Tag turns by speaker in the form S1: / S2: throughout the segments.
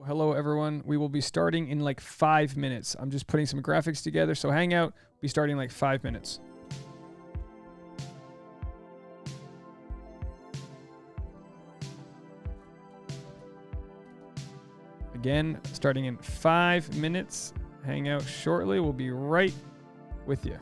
S1: Hello, everyone. We will be starting in like 5 minutes. I'm just putting some graphics together, so hang out. We'll be starting in like 5 minutes. Again, starting in 5 minutes. Hang out shortly. We'll be right with you.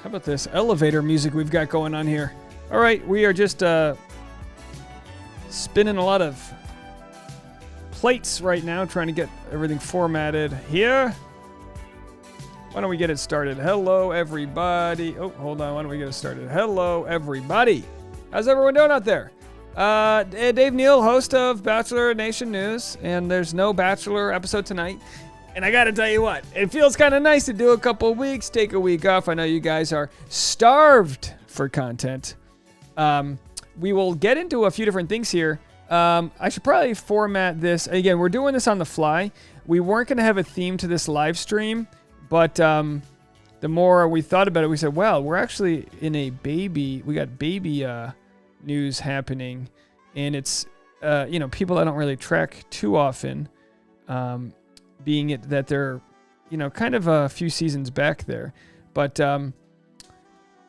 S1: How about this elevator music we've got going on here? All right, we are just spinning a lot of plates right now, trying to get everything formatted here. Why don't we get it started? Hello, everybody. Oh, hold on. Why don't we get it started? Hello, everybody. How's everyone doing out there? Dave Neal, host of Bachelor Nation News, and there's no Bachelor episode tonight. And I got to tell you what, it feels kind of nice to do a couple weeks, take a week off. I know you guys are starved for content. We will get into a few different things here. I should probably format this. Again, we're doing this on the fly. We weren't going to have a theme to this live stream, but the more we thought about it, we said, well, we're actually in a baby. We got baby news happening, and it's, people I don't really track too often. Being it that they're, kind of a few seasons back there. But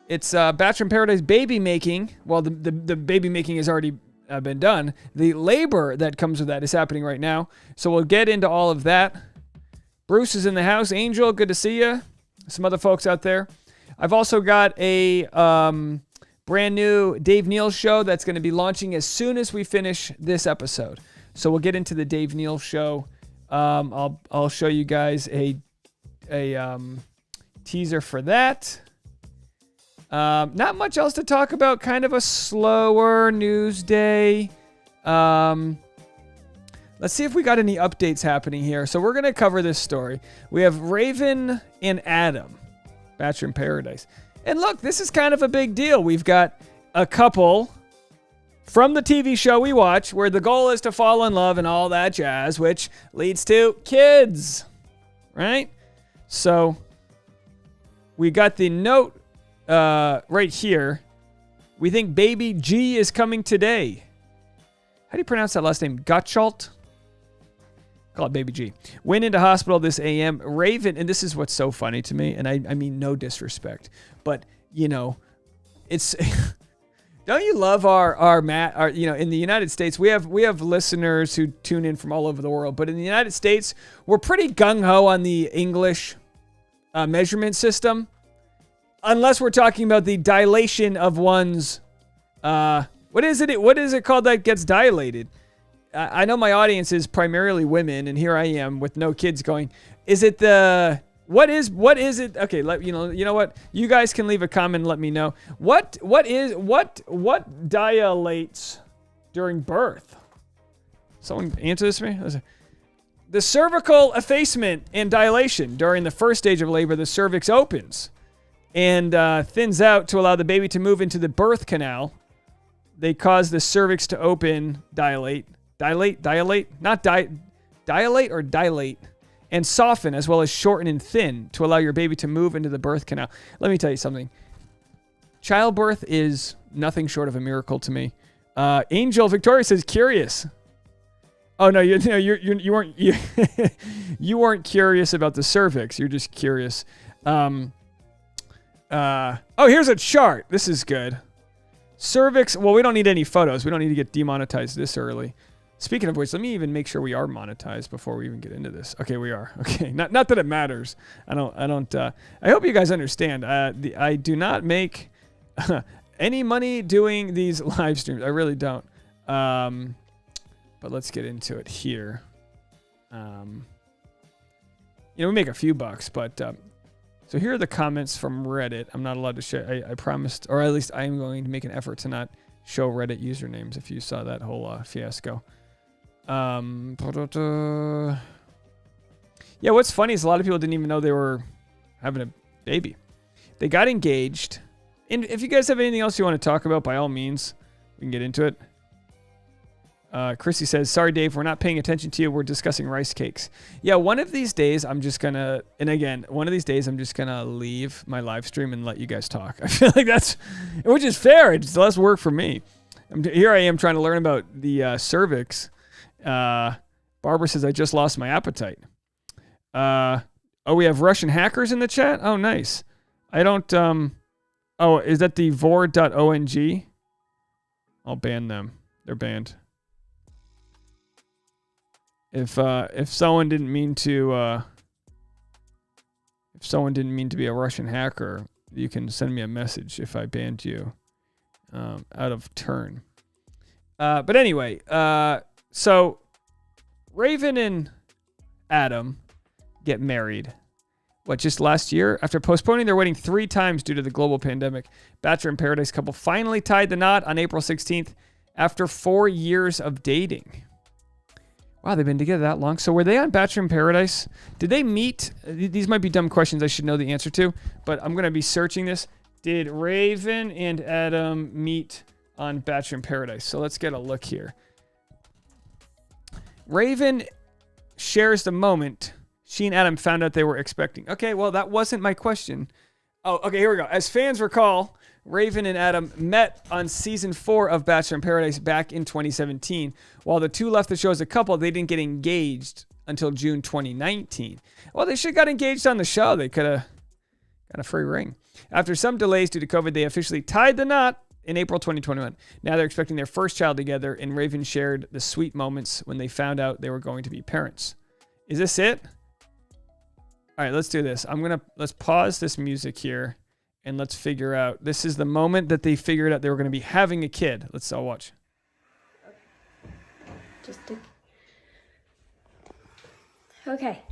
S1: it's Bachelor in Paradise baby making. Well, the baby making has already been done. The labor that comes with that is happening right now. So we'll get into all of that. Bruce is in the house. Angel, good to see you. Some other folks out there. I've also got a brand new Dave Neal show that's going to be launching as soon as we finish this episode. So we'll get into the Dave Neal show. I'll show you guys a teaser for that. Not much else to talk about. Kind of a slower news day. Let's see if we got any updates happening here. So we're gonna cover this story. We have Raven and Adam, Bachelor in Paradise, and look, this is kind of a big deal. We've got a couple from the TV show we watch, where the goal is to fall in love and all that jazz, which leads to kids, right? So we got the note right here. We think baby G is coming today. How do you pronounce that last name? Gottschalk? Call it Baby G. Went into hospital this AM. Raven, and this is what's so funny to me, and I mean no disrespect, but it's don't you love our in the United States we have listeners who tune in from all over the world, but in the United States we're pretty gung-ho on the English measurement system, unless we're talking about the dilation of one's what is it called that gets dilated? I know my audience is primarily women, and here I am with no kids going, is it what is it? Okay, you know what? You guys can leave a comment and let me know. What dilates during birth? Someone answer this for me? The cervical effacement and dilation. During the first stage of labor, the cervix opens and thins out to allow the baby to move into the birth canal. They cause the cervix to open, dilate, and soften, as well as shorten and thin to allow your baby to move into the birth canal. Let me tell you something. Childbirth is nothing short of a miracle to me. Angel Victoria says curious. Oh no, you weren't you weren't curious about the cervix. You're just curious. Oh, here's a chart. This is good. Cervix. Well, we don't need any photos. We don't need to get demonetized this early. Speaking of which, let me even make sure we are monetized before we even get into this. Okay, we are. Okay, not that it matters. I hope you guys understand. I do not make any money doing these live streams. I really don't. But let's get into it here. We make a few bucks, but so here are the comments from Reddit. I'm not allowed to share. I promised, or at least I am going to make an effort to not show Reddit usernames. If you saw that whole fiasco. Yeah, what's funny is a lot of people didn't even know they were having a baby. They got engaged. And if you guys have anything else you want to talk about, by all means, we can get into it. Chrissy says, sorry, Dave, we're not paying attention to you. We're discussing rice cakes. Yeah, one of these days, I'm just going to leave my live stream and let you guys talk. I feel like which is fair. It's less work for me. Here I am trying to learn about the cervix. Barbara says, I just lost my appetite. We have Russian hackers in the chat? Oh, nice. I don't, is that the vor.ong? I'll ban them. They're banned. If someone didn't mean to be a Russian hacker, you can send me a message if I banned you out of turn. But anyway, so Raven and Adam get married. Just last year? After postponing their wedding 3 times due to the global pandemic, Bachelor in Paradise couple finally tied the knot on April 16th after 4 years of dating. Wow, they've been together that long. So were they on Bachelor in Paradise? Did they meet? These might be dumb questions I should know the answer to, but I'm going to be searching this. Did Raven and Adam meet on Bachelor in Paradise? So let's get a look here. Raven shares the moment she and Adam found out they were expecting. Okay, well, that wasn't my question. Oh, okay, here we go. As fans recall, Raven and Adam met on season 4 of Bachelor in Paradise back in 2017. While the two left the show as a couple, they didn't get engaged until June 2019. Well, they should have got engaged on the show. They could have got a free ring. After some delays due to COVID, they officially tied the knot in April 2021. Now they're expecting their first child together, and Raven shared the sweet moments when they found out they were going to be parents. Is this it? All right, let's do this. Let's pause this music here. And let's figure out, this is the moment that they figured out they were going to be having a kid. Let's all watch.
S2: Okay.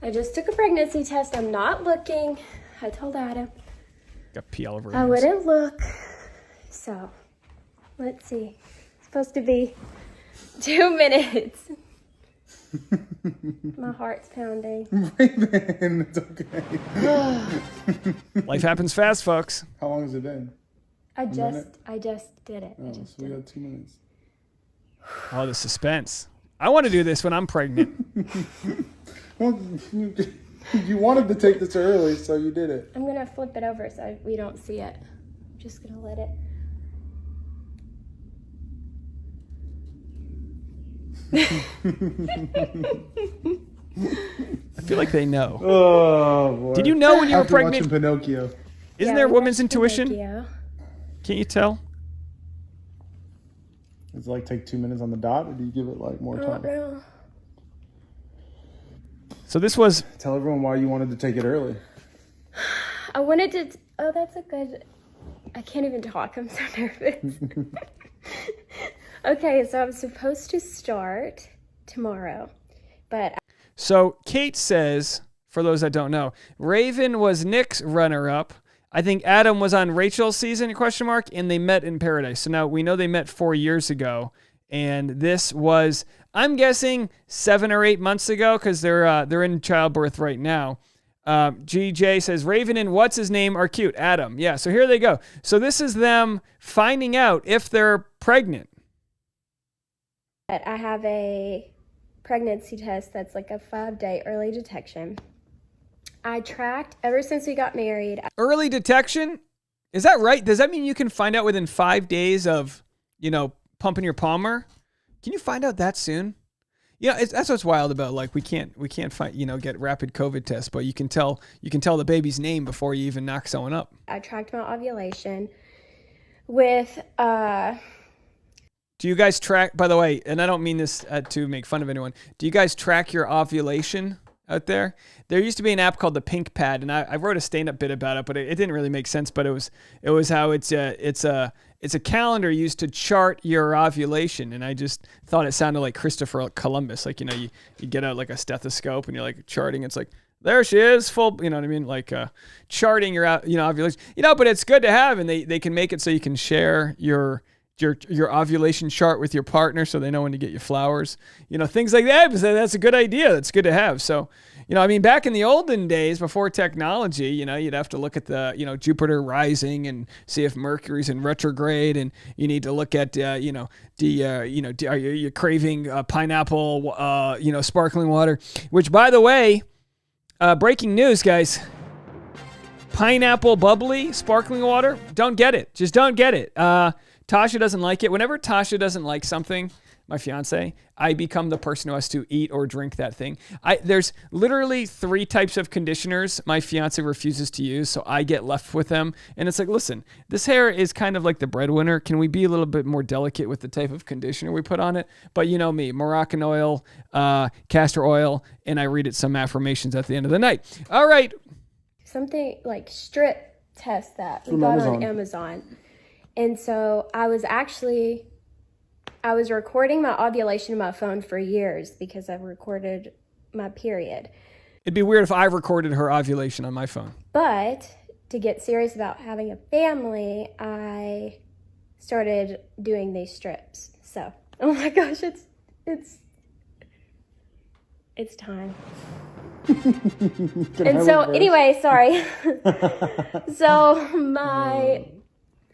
S2: I just took a pregnancy test. I'm not looking. I told Adam.
S1: Got pee all over her
S2: I
S1: hands.
S2: wouldn't look. So, let's see. It's supposed to be 2 minutes. My heart's pounding.
S3: Raven, it's okay.
S1: Life happens fast, folks.
S3: How long has it been?
S2: I just did it.
S3: Oh, so we got 2 minutes.
S1: Oh, the suspense. I want to do this when I'm pregnant.
S3: Well, you wanted to take this early, so you did it.
S2: I'm going to flip it over so we don't see it. I'm just going to let it.
S1: I feel like they know.
S3: Oh boy!
S1: Did you know when you were
S3: After
S1: pregnant?
S3: watching Pinocchio.
S1: Isn't
S2: Yeah,
S1: there
S2: we
S1: women's
S2: watched
S1: intuition?
S2: Pinocchio.
S1: Can't you tell?
S3: Does it like take 2 minutes on the dot, or do you give it like more
S2: I don't
S3: time?
S2: know.
S1: So this was
S3: Tell everyone why you wanted to take it early.
S2: I wanted to. Oh, that's a good. I can't even talk. I'm so nervous. Okay, so I'm supposed to start tomorrow, but
S1: so Kate says, for those that don't know, Raven was Nick's runner-up. I think Adam was on Rachel's season, ? And they met in Paradise. So now we know they met 4 years ago, and this was, I'm guessing, 7 or 8 months ago, because they're in childbirth right now. GJ says Raven and what's his name are cute. Adam. Yeah, so here they go. So this is them finding out if they're pregnant.
S2: I have a pregnancy test that's like a 5-day early detection. I tracked ever since we got married.
S1: Early detection? Is that right? Does that mean you can find out within 5 days of, pumping your Palmer? Can you find out that soon? Yeah, that's what's wild about, like, we can't find, get rapid COVID tests, but you can tell the baby's name before you even knock someone up.
S2: I tracked my ovulation with
S1: Do you guys track, by the way, and I don't mean this to make fun of anyone, do you guys track your ovulation out there? There used to be an app called the Pink Pad, and I wrote a stand-up bit about it, but it didn't really make sense, but it was how it's a calendar used to chart your ovulation, and I just thought it sounded like Christopher Columbus, like, you get out like a stethoscope and you're like charting, it's like, there she is, full, you know what I mean, like charting your ovulation, but it's good to have, and they can make it so you can share your ovulation chart with your partner so they know when to get you flowers, things like that. That's a good idea. That's good to have. So, back in the olden days before technology, you'd have to look at the, Jupiter rising and see if Mercury's in retrograde, and you need to look at, are you craving pineapple, sparkling water, which, by the way, breaking news, guys, pineapple bubbly sparkling water, don't get it. Just don't get it. Tasha doesn't like it. Whenever Tasha doesn't like something, my fiance, I become the person who has to eat or drink that thing. There's literally 3 types of conditioners my fiance refuses to use, so I get left with them. And it's like, listen, this hair is kind of like the breadwinner. Can we be a little bit more delicate with the type of conditioner we put on it? But you know me, Moroccan oil, castor oil, and I read it some affirmations at the end of the night. All right.
S2: something like strip test that we got on Amazon. And so I was recording my ovulation in my phone for years because I've recorded my period.
S1: It'd be weird if I recorded her ovulation on my phone.
S2: But to get serious about having a family, I started doing these strips. So, oh my gosh, it's time. And so anyway, sorry.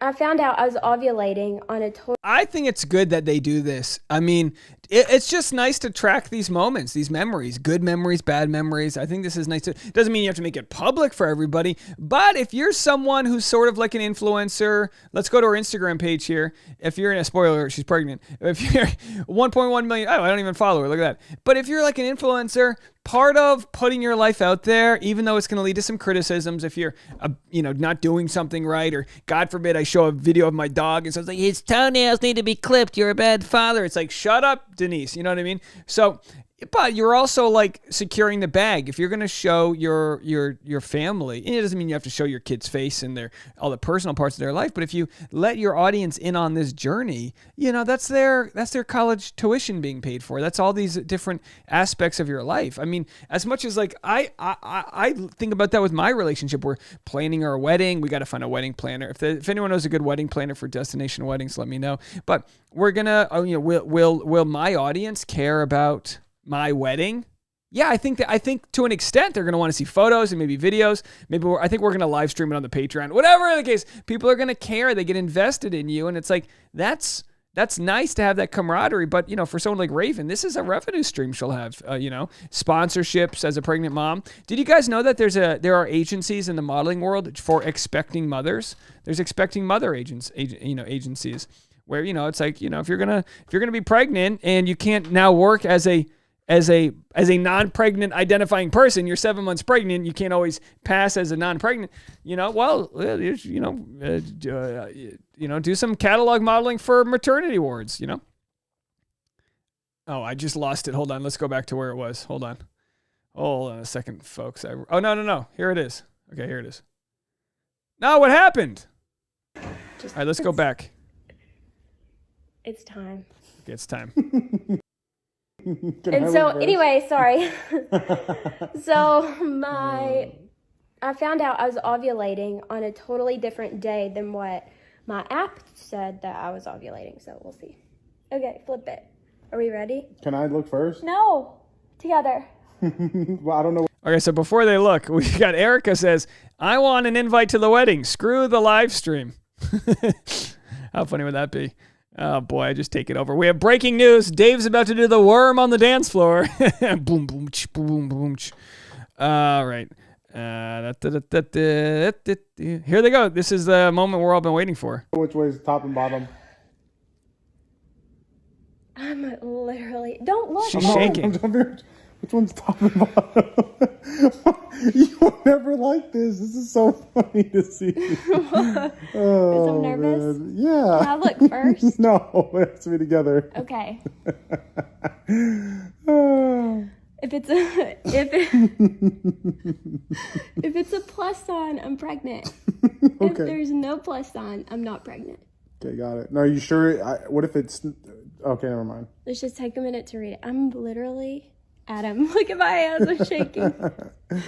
S2: I found out I was ovulating on a total.
S1: I think it's good that they do this. I mean, it's just nice to track these moments, these memories, good memories, bad memories. I think this is nice. It doesn't mean you have to make it public for everybody, but if you're someone who's sort of like an influencer, let's go to her Instagram page here. If you're in a spoiler, she's pregnant. If you're 1.1 million, I don't even follow her. Look at that. But if you're like an influencer, part of putting your life out there, even though it's going to lead to some criticisms, if you're, not doing something right, or God forbid, I show a video of my dog and so it's like, his toenails need to be clipped. You're a bad father. It's like, shut up, Denise. You know what I mean? So, but you're also like securing the bag. If you're going to show your family, and it doesn't mean you have to show your kid's face and all the personal parts of their life, but if you let your audience in on this journey, that's their college tuition being paid for. That's all these different aspects of your life. I mean, as much as like I think about that with my relationship. We're planning our wedding. We got to find a wedding planner. If anyone knows a good wedding planner for destination weddings, let me know. But we're gonna, will my audience care about my wedding? Yeah, I think to an extent they're going to want to see photos and maybe videos. I think we're going to live stream it on the Patreon. Whatever the case, people are going to care. They get invested in you, and it's like that's nice to have that camaraderie. But for someone like Raven, this is a revenue stream she'll have. Sponsorships as a pregnant mom. Did you guys know that there are agencies in the modeling world for expecting mothers? There's expecting mother agencies. where, it's like, if you're gonna be pregnant and you can't now work as a non-pregnant identifying person, you're 7 months pregnant, you can't always pass as a non-pregnant, do some catalog modeling for maternity awards, Oh, I just lost it. Hold on. Let's go back to where it was. Hold on a second, folks. No. Here it is. Okay, here it is. No, what happened? All right, let's go back.
S2: It's time.
S1: Okay, it's time.
S2: And so, anyway, sorry. I found out I was ovulating on a totally different day than what my app said that I was ovulating. So we'll see. Okay, flip it. Are we ready?
S3: Can I look first?
S2: No, together.
S3: Well, I don't know.
S1: Okay, so before they look, we got Erica says, I want an invite to the wedding. Screw the live stream. How funny would that be? Oh, boy, I just take it over. We have breaking news. Dave's about to do the worm on the dance floor. Boom, boom, boom, boom. All right. Here they go. This is the moment we're all been waiting for.
S3: Which way is top and bottom?
S2: I'm literally... Don't look.
S1: She's shaking.
S3: Which one's top and bottom? You will never like this. This is so funny to see.
S2: Oh, I'm nervous?
S3: Man. Yeah.
S2: Can I look first?
S3: No, it has to be together.
S2: Okay.
S3: Oh.
S2: If it's a plus sign, I'm pregnant.
S3: Okay.
S2: If there's no plus sign, I'm not pregnant.
S3: Okay, got it. Now, are you sure? What if it's... Okay, never mind.
S2: Let's just take a minute to read it. I'm literally... Adam, look at my hands. I'm shaking.
S3: Okay,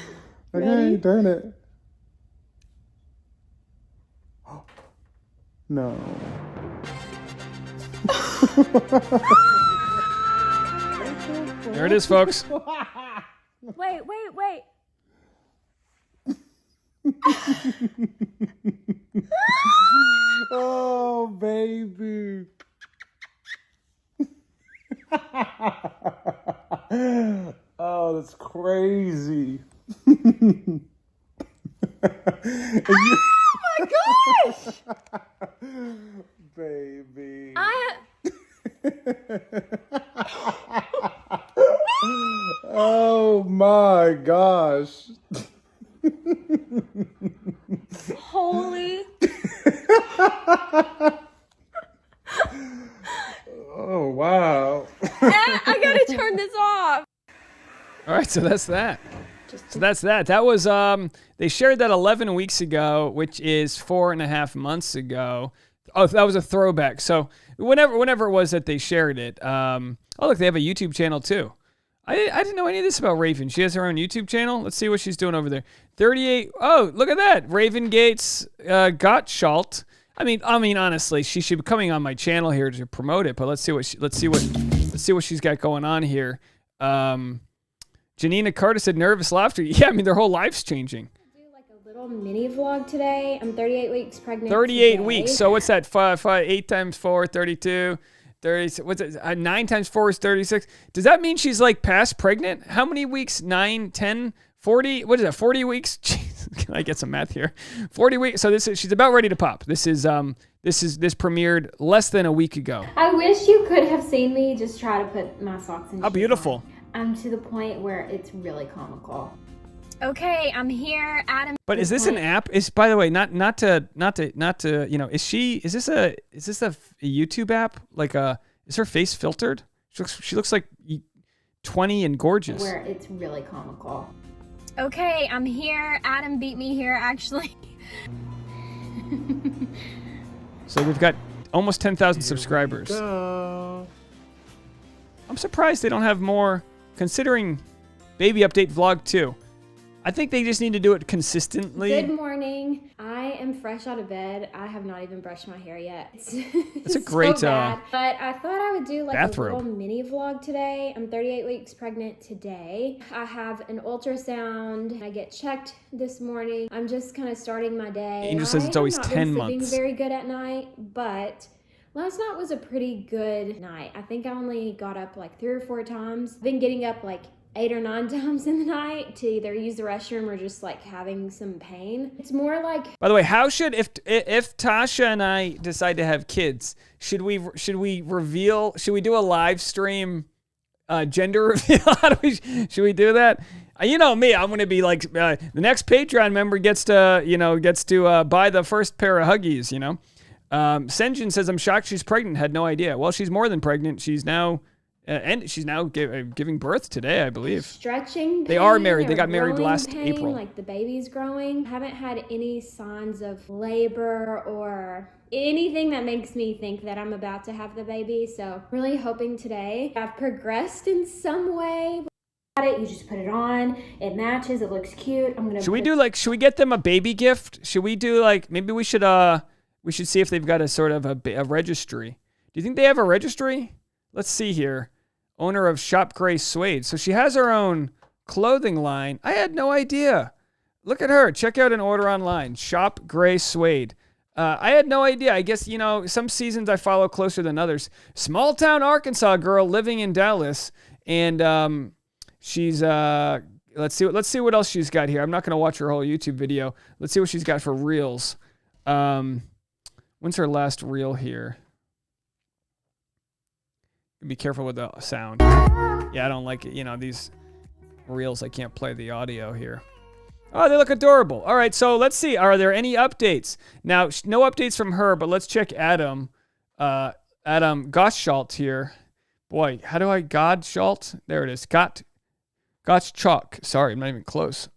S2: Ready?
S3: turn it. No.
S1: There it is, folks.
S2: Wait.
S3: Oh, baby. Oh, that's crazy.
S2: Oh my gosh!
S3: Baby. Oh my gosh.
S2: Holy.
S3: Oh, wow.
S2: I gotta turn this off.
S1: All right, so that's that. That was, they shared that 11 weeks ago, which is 4.5 months ago. Oh, that was a throwback. So whenever it was that they shared it. Oh, look, they have a YouTube channel too. I didn't know any of this about Raven. She has her own YouTube channel. Let's see what she's doing over there. 38. Oh, look at that. Raven Gates Gottschalk. I mean, honestly, she should be coming on my channel here to promote it. But let's see what she's got going on here. Janina Carter said nervous laughter. Yeah, I mean, their whole life's changing.
S2: Do like a little mini vlog today. I'm 38 weeks pregnant.
S1: 38
S2: today.
S1: weeks. So what's that? 8 times 4, 32. 30. What's it? 9 times 4 is 36. Does that mean she's like past pregnant? How many weeks? 9, 10, 40. What is that? 40 weeks? Jeez, can I get some math here? 40 weeks. So she's about ready to pop. This premiered less than a week ago.
S2: I wish you could have seen me just try to put my socks in.
S1: How beautiful.
S2: I'm to the point where it's really comical. Okay, I'm here, Adam.
S1: But is this an app? Is, by the way, not to is this a YouTube app? Like is her face filtered? She looks like 20 and gorgeous.
S2: Where it's really comical. Okay, I'm here. Adam beat me here, actually.
S1: So we've got almost 10,000 subscribers. I'm surprised they don't have more, considering Baby Update Vlog 2. I think they just need to do it consistently.
S2: Good morning. I am fresh out of bed. I have not even brushed my hair yet.
S1: It's a great
S2: so bad. But I thought I would do like
S1: bathrobe.
S2: a little mini vlog today. I'm 38 weeks pregnant today. I have an ultrasound. I get checked this morning. I'm just kind of starting my day.
S1: Angel says it's always 10 months.
S2: Sleeping very good at night, but last night was a pretty good night. I think I only got up like 3 or 4 times. Been getting up like 8 or 9 times in the night to either use the restroom or just like having some pain. It's more like.
S1: By the way, how should if Tasha and I decide to have kids, should we reveal? Should we do a live stream gender reveal? Should we do that? You know me, I'm gonna be like the next Patreon member gets to buy the first pair of Huggies. Senjin says I'm shocked she's pregnant. Had no idea. Well, she's more than pregnant. She's now. And she's now giving birth today, I believe.
S2: Stretching pain.
S1: They are married. They got married last
S2: pain,
S1: April.
S2: Like the baby's growing. Haven't had any signs of labor or anything that makes me think that I'm about to have the baby. So really hoping today I've progressed in some way. You just put it on. It matches. It looks cute. Should
S1: we get them a baby gift? Should we do maybe we should see if they've got a sort of a registry. Do you think they have a registry? Let's see here. Owner of Shop Gray Suede. So she has her own clothing line. I had no idea. Look at her. Check out an order online. Shop Gray Suede. I had no idea. I guess, some seasons I follow closer than others. Small town Arkansas girl living in Dallas. And she's, let's see what else she's got here. I'm not going to watch her whole YouTube video. Let's see what she's got for reels. When's her last reel here? Be careful with the sound. Yeah, I don't like it. These reels, I can't play the audio here. Oh, they look adorable. All right, so let's see. Are there any updates? Now, no updates from her, but let's check Adam. Adam Gottschalk here. Boy, how do I Gottschalk? There it is. Gottschalk. Sorry, I'm not even close.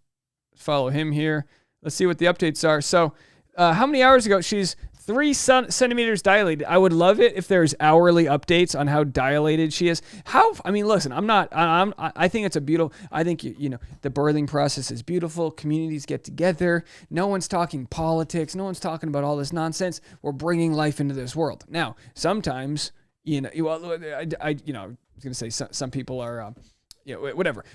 S1: Follow him here. Let's see what the updates are. So, how many hours ago? She's 3 centimeters dilated. I would love it if there's hourly updates on how dilated she is. Listen, I think it's a beautiful, I think, the birthing process is beautiful. Communities get together. No one's talking politics. No one's talking about all this nonsense. We're bringing life into this world. Now, sometimes, I was going to say some people are, whatever.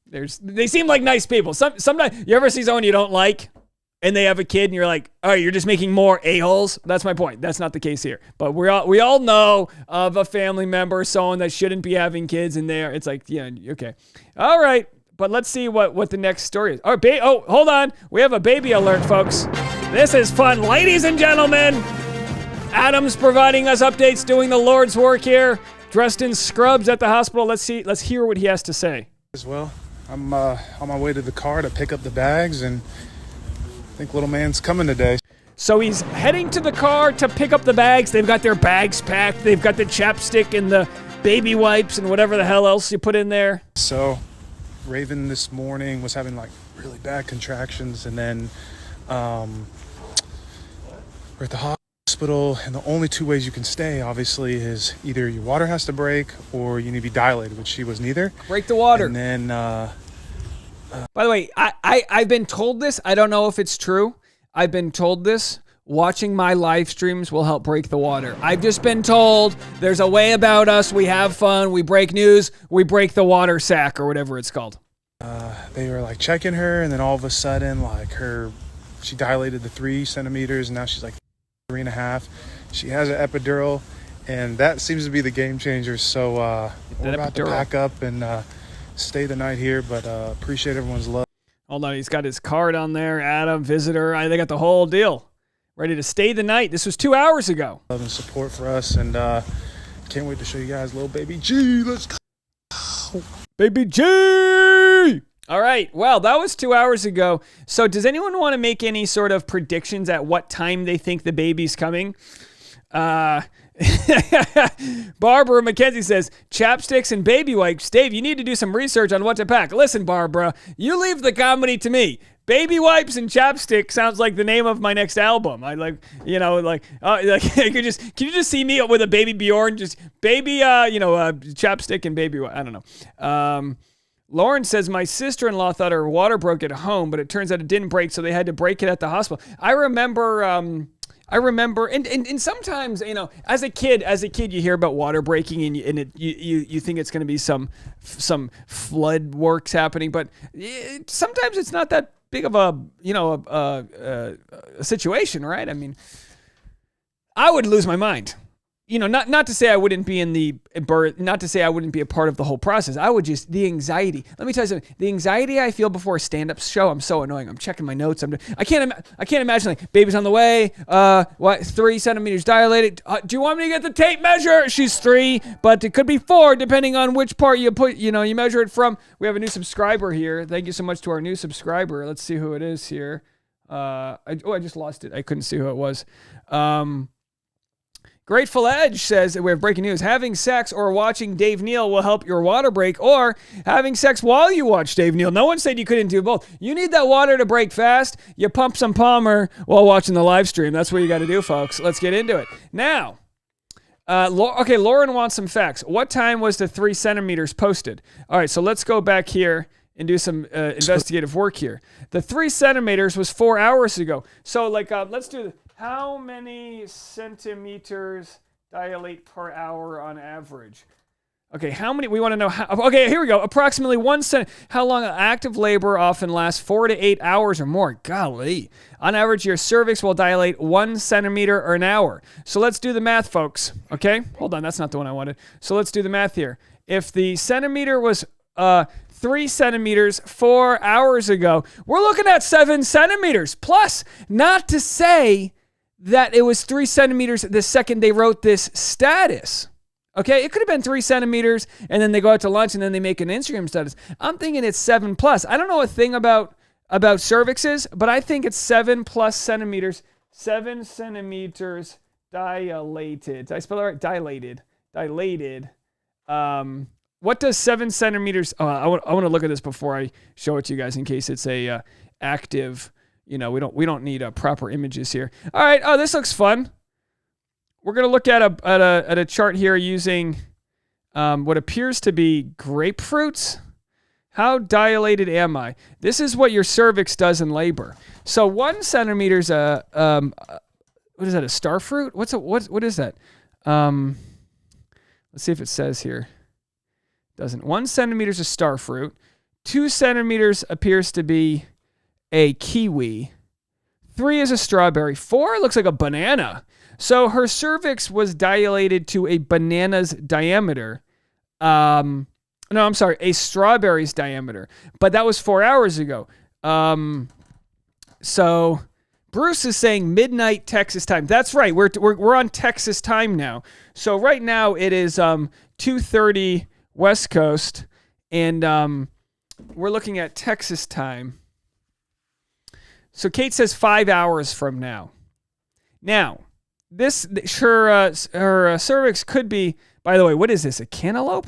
S1: They seem like nice people. Sometimes, you ever see someone you don't like? And they have a kid, and you're like, all right, you're just making more a-holes? That's my point. That's not the case here. But we all know of a family member, someone that shouldn't be having kids, and it's like, yeah, okay. All right, but let's see what the next story is. Hold on. We have a baby alert, folks. This is fun. Ladies and gentlemen, Adam's providing us updates, doing the Lord's work here, dressed in scrubs at the hospital. Let's hear what he has to say.
S3: As well, I'm on my way to the car to pick up the bags, and I think little man's coming today.
S1: So he's heading to the car to pick up the bags. They've got their bags packed. They've got the chapstick and the baby wipes and whatever the hell else you put in there.
S3: So Raven this morning was having really bad contractions, and then we're at the hospital, and the only 2 ways you can stay, obviously, is either your water has to break or you need to be dilated, which she was neither.
S1: Break the water.
S3: And then
S1: by the way, I've been told this. I don't know if it's true. I've been told this. Watching my live streams will help break the water. I've just been told there's a way about us. We have fun. We break news. We break the water sack or whatever it's called.
S3: They were checking her, and then all of a sudden, she dilated to 3 centimeters, and now she's 3.5. She has an epidural, and that seems to be the game changer. So we're about to pack up and stay the night here, but appreciate everyone's love.
S1: Hold on, he's got his card on there. Adam, visitor. They got the whole deal. Ready to stay the night. This was 2 hours ago.
S3: Love and support for us, and can't wait to show you guys little baby G. Let's go.
S1: Baby G! All right, well, that was 2 hours ago. So does anyone want to make any sort of predictions at what time they think the baby's coming? Barbara McKenzie says, chapsticks and baby wipes. Dave, you need to do some research on what to pack. Listen, Barbara, you leave the comedy to me. Baby wipes and chapstick sounds like the name of my next album. I can you just see me with a baby Bjorn, just baby, chapstick and baby wipe. I don't know. Lauren says, my sister-in-law thought her water broke at home, but it turns out it didn't break, so they had to break it at the hospital. I remember, and sometimes, as a kid, you hear about water breaking, and you think it's going to be some flood works happening, but sometimes it's not that big of a situation, right? I mean, I would lose my mind. not to say I wouldn't be in the birth, not to say I wouldn't be a part of the whole process. I would just, the anxiety. Let me tell you something. The anxiety I feel before a stand-up show, I'm so annoying. I'm checking my notes. I can't imagine, like, baby's on the way. 3 centimeters dilated. Do you want me to get the tape measure? She's 3, but it could be 4 depending on which part you put, you measure it from. We have a new subscriber here. Thank you so much to our new subscriber. Let's see who it is here. I just lost it. I couldn't see who it was. Grateful Edge says that we have breaking news. Having sex or watching Dave Neal will help your water break, or having sex while you watch Dave Neal. No one said you couldn't do both. You need that water to break fast. You pump some Palmer while watching the live stream. That's what you got to do, folks. Let's get into it. Now, Lauren wants some facts. What time was the 3 centimeters posted? All right, so let's go back here and do some investigative work here. The 3 centimeters was 4 hours ago. So, let's do the... How many centimeters dilate per hour on average? Okay, how many? We want to know how. Okay, here we go. Approximately 1 cent. How long active labor often lasts? 4 to 8 hours or more. Golly. On average, your cervix will dilate 1 centimeter or an hour. So let's do the math, folks. Okay? Hold on, that's not the one I wanted. So let's do the math here. If the centimeter was 3 centimeters 4 hours ago, we're looking at 7 centimeters. Plus, not to say that it was 3 centimeters the second they wrote this status. Okay, it could have been 3 centimeters and then they go out to lunch and then they make an Instagram status. I'm thinking it's 7 plus. I don't know a thing about cervixes, but I think it's 7 plus centimeters. 7 centimeters dilated. Did I spell it right? Dilated. What does 7 centimeters? I want to look at this before I show it to you guys in case it's a active. We don't need proper images here. All right. Oh, this looks fun. We're gonna look at a chart here using what appears to be grapefruits. How dilated am I? This is what your cervix does in labor. So 1 centimeter's what is that? A star fruit? What is that? Let's see if it says here. Doesn't. 1 centimeter's a star fruit. 2 centimeters appears to be a kiwi. 3 is a strawberry. 4 looks like a banana. So her cervix was dilated to a banana's diameter. No, I'm sorry, a strawberry's diameter. But that was 4 hours ago. So Bruce is saying midnight Texas time. That's right. We're on Texas time now. So right now it is 2:30 West Coast, and we're looking at Texas time. So Kate says 5 hours from now. Now, her cervix could be. By the way, what is this? A cantaloupe?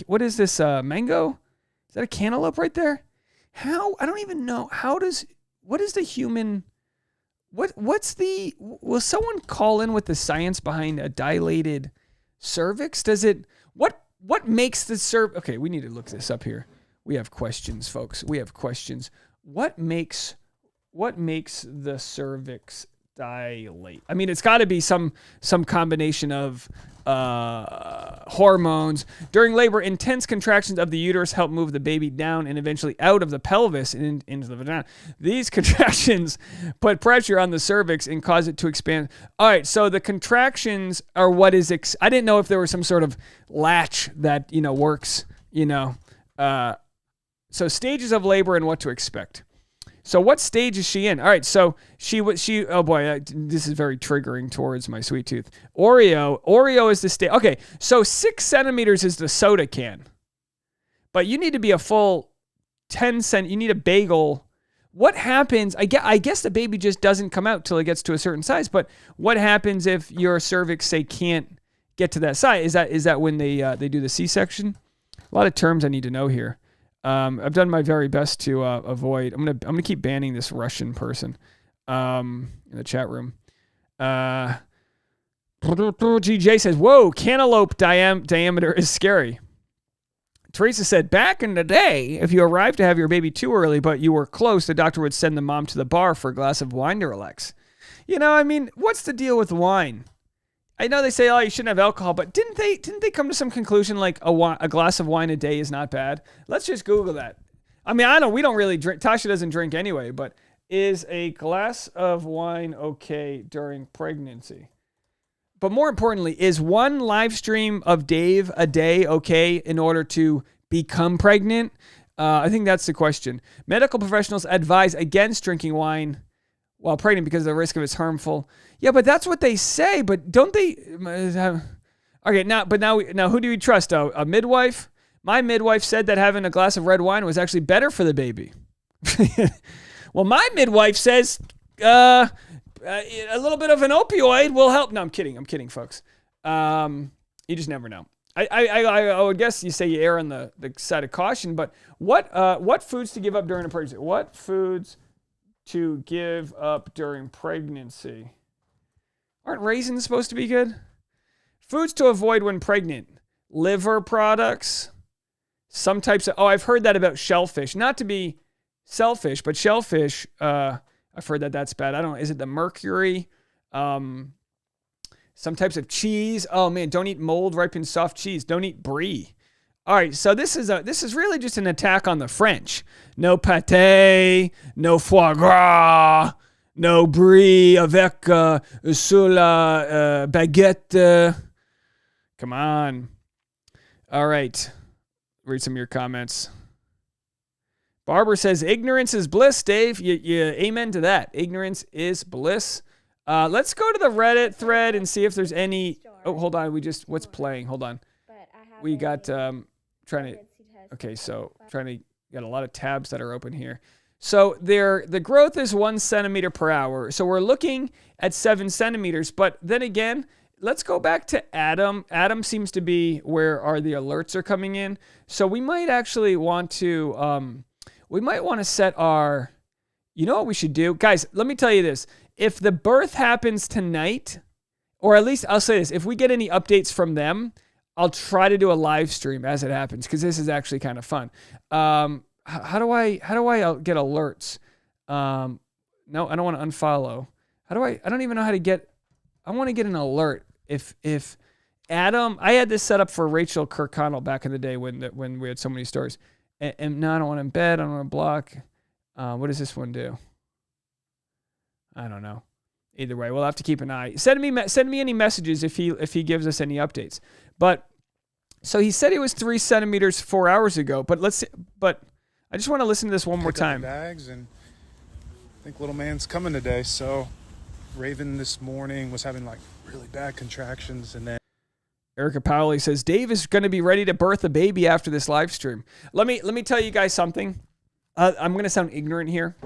S1: What is this? Mango? Is that a cantaloupe right there? How? I don't even know. What is the human? Will someone call in with the science behind a dilated cervix? What makes the cervix? Okay, we need to look this up here. We have questions, folks. We have questions. What makes the cervix dilate? I mean, it's got to be some combination of hormones. During labor, intense contractions of the uterus help move the baby down and eventually out of the pelvis and into the vagina. These contractions put pressure on the cervix and cause it to expand. All right, so the contractions are what is I didn't know if there was some sort of latch that works. So stages of labor and what to expect. So what stage is she in? All right, so oh boy, this is very triggering towards my sweet tooth. Oreo is the stage. Okay, so 6 centimeters is the soda can. But you need to be a full 10 cent. You need a bagel. What happens? I guess the baby just doesn't come out till it gets to a certain size. But what happens if your cervix, say, can't get to that size? Is that when they do the C-section? A lot of terms I need to know here. I've done my very best to avoid. I'm gonna keep banning this Russian person in the chat room. GJ says, "Whoa, cantaloupe diameter is scary." Teresa said, "Back in the day, if you arrived to have your baby too early, but you were close, the doctor would send the mom to the bar for a glass of wine to relax." What's the deal with wine? I know they say, "Oh, you shouldn't have alcohol," but didn't they come to some conclusion like a glass of wine a day is not bad? Let's just Google that. I mean, we don't really drink. Tasha doesn't drink anyway, but is a glass of wine okay during pregnancy? but more importantly, is one live stream of Dave a day okay in order to become pregnant? I think that's the question. Medical professionals advise against drinking wine while pregnant because of the risk of it's harmful. Yeah, but that's what they say. But don't they? Okay, now who do we trust? A midwife? My midwife said that having a glass of red wine was actually better for the baby. Well, my midwife says a little bit of an opioid will help. No, I'm kidding, folks. You just never know. I would guess you say you err on the side of caution, but what foods to give up during a pregnancy? What foods to give up during pregnancy? Aren't raisins supposed to be good? Foods to avoid when pregnant. Liver products. Some types of, I've heard that about shellfish. Not to be selfish, but shellfish, I've heard that that's bad. I don't know. Is it the mercury? Some types of cheese. Oh man, don't eat mold ripened soft cheese. Don't eat brie. All right, so this is really just an attack on the French. No pâté, no foie gras, no brie avec sur la baguette. Come on. All right. Read some of your comments. Barbara says, ignorance is bliss, Dave. You amen to that. Ignorance is bliss. Let's go to the Reddit thread and see if there's any. Oh, hold on. What's playing? Hold on. We got, trying to get a lot of tabs that are open here. So the growth is 1 centimeter per hour. So we're looking at 7 centimeters. But then again, let's go back to Adam. Adam seems to be where the alerts are coming in. So we might actually want to, set our, you know what we should do? Guys, let me tell you this. If the birth happens tonight, or at least I'll say this, if we get any updates from them, I'll try to do a live stream as it happens, because this is actually kind of fun. How do I get alerts? No, I don't want to unfollow. I don't even know how to get, I want to get an alert. If Adam, I had this set up for Rachel Kirkconnell back in the day when we had so many stories. And now I don't want to embed, I don't want to block. What does this one do? I don't know. Either way, we'll have to keep an eye. Send me any messages if he gives us any updates. But so he said it was 3 centimeters 4 hours ago. But I just want to listen to this one more time.
S3: Bags, and I think little man's coming today. So Raven this morning was having like really bad contractions, and then
S1: Erica Powley says Dave is going to be ready to birth a baby after this live stream. Let me tell you guys something. I'm going to sound ignorant here.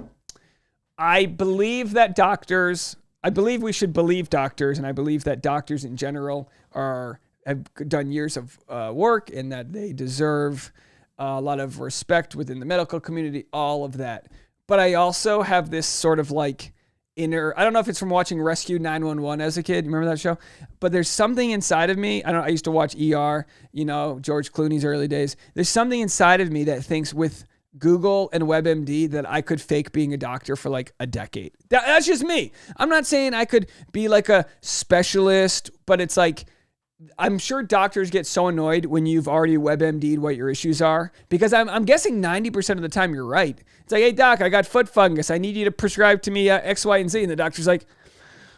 S1: I believe we should believe doctors, and I believe that doctors in general have done years of work, and that they deserve a lot of respect within the medical community, all of that. But I also have this sort of like I don't know if it's from watching Rescue 911 as a kid. You remember that show? But there's something inside of me. I used to watch ER, George Clooney's early days. There's something inside of me that thinks with Google and WebMD that I could fake being a doctor for like a decade. That's just me. I'm not saying I could be like a specialist, but it's like, I'm sure doctors get so annoyed when you've already WebMD'd what your issues are, because I'm guessing 90% of the time you're right. It's like, hey doc, I got foot fungus. I need you to prescribe to me X, Y, and Z. And the doctor's like,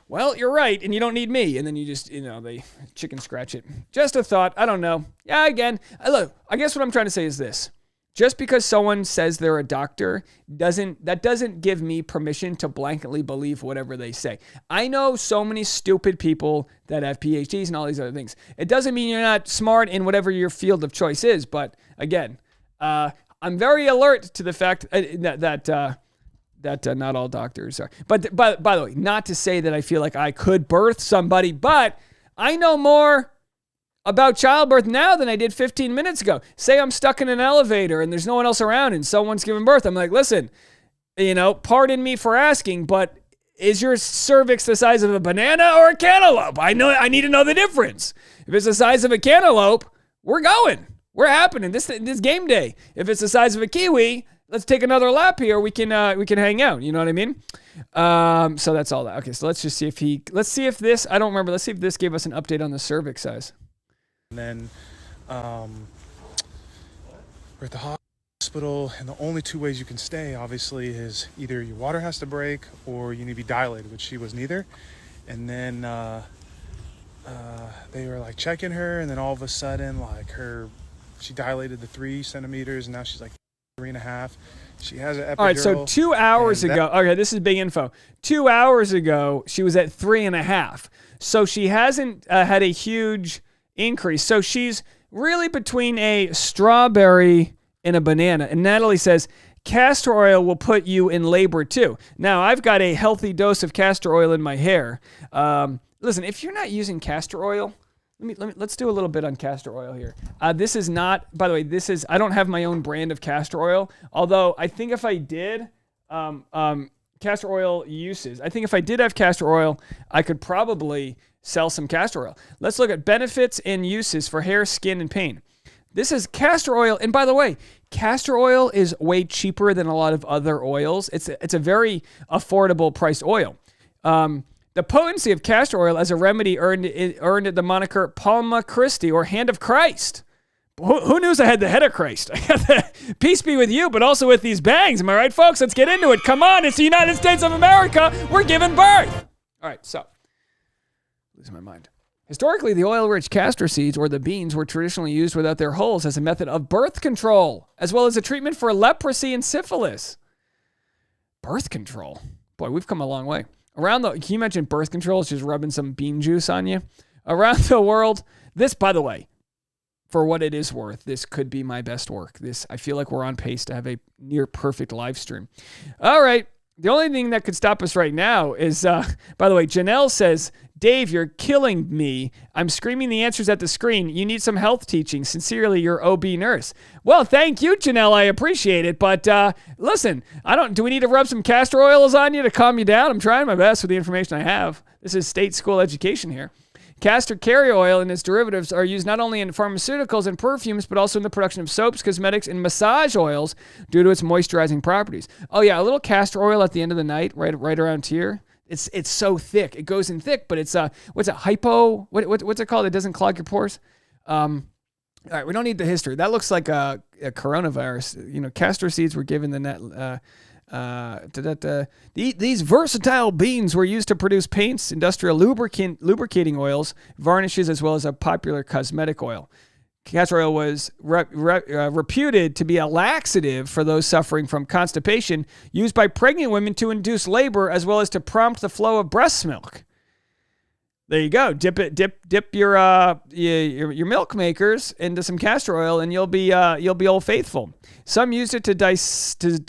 S1: well, you're right, and you don't need me. And then you just, they chicken scratch it. Just a thought. I don't know. Yeah, again, look, I guess what I'm trying to say is this. Just because someone says they're a doctor doesn't give me permission to blanketly believe whatever they say. I know so many stupid people that have PhDs and all these other things. It doesn't mean you're not smart in whatever your field of choice is. But again, I'm very alert to the fact that not all doctors are. But by the way, not to say that I feel like I could birth somebody, but I know more about childbirth now than I did 15 minutes ago. Say I'm stuck in an elevator and there's no one else around and someone's giving birth. I'm like, listen, pardon me for asking, but is your cervix the size of a banana or a cantaloupe? I need to know the difference. If it's the size of a cantaloupe, we're going. We're happening. This game day. If it's the size of a kiwi, let's take another lap here. We can hang out. You know what I mean? So that's all that. Okay, so let's see if this, I don't remember. Let's see if this gave us an update on the cervix size.
S3: And then we're at the hospital, and the only 2 ways you can stay, obviously, is either your water has to break or you need to be dilated, which she was neither. And then they were like checking her, and then all of a sudden, like she dilated the 3 centimeters, and now she's like 3.5. She has an epidural.
S1: All right, so 2 hours ago, okay, this is big info. 2 hours ago, she was at 3.5. So she hasn't had a huge increase. So she's really between a strawberry and a banana. And Natalie says, castor oil will put you in labor too. Now, I've got a healthy dose of castor oil in my hair. Listen, if you're not using castor oil, let's do a little bit on castor oil here. This is not, by the way, I don't have my own brand of castor oil. Although I think if I did, castor oil uses, I think if I did have castor oil, I could probably sell some castor oil. Let's look at benefits and uses for hair, skin, and pain. This is castor oil. And by the way, castor oil is way cheaper than a lot of other oils. It's a very affordable priced oil. The potency of castor oil as a remedy earned it the moniker Palma Christi, or Hand of Christ. Who knew I had the head of Christ? Peace be with you, but also with these bangs. Am I right, folks? Let's get into it. Come on, it's the United States of America. We're giving birth. All right, so, losing my mind. Historically, the oil-rich castor seeds, or the beans, were traditionally used without their hulls as a method of birth control, as well as a treatment for leprosy and syphilis. Birth control? Boy, we've come a long way. Can you imagine birth control is just rubbing some bean juice on you? Around the world, this, by the way, for what it is worth, this could be my best work. I feel like we're on pace to have a near perfect live stream. All right. The only thing that could stop us right now is, by the way, Janelle says, Dave, you're killing me. I'm screaming the answers at the screen. You need some health teaching. Sincerely, your OB nurse. Well, thank you, Janelle. I appreciate it. But listen, do we need to rub some castor oils on you to calm you down? I'm trying my best with the information I have. This is state school education here. Castor carrier oil and its derivatives are used not only in pharmaceuticals and perfumes, but also in the production of soaps, cosmetics, and massage oils due to its moisturizing properties. Oh yeah, a little castor oil at the end of the night, right around here. It's so thick. It goes in thick, but it's what's it called? It doesn't clog your pores. All right, we don't need the history. That looks like a coronavirus. Castor seeds were given the net. These versatile beans were used to produce paints, industrial lubricating oils, varnishes, as well as a popular cosmetic oil. Castor oil was reputed to be a laxative for those suffering from constipation, used by pregnant women to induce labor, as well as to prompt the flow of breast milk. There you go. Dip your milk makers into some castor oil, and you'll be Old Faithful. Some used it to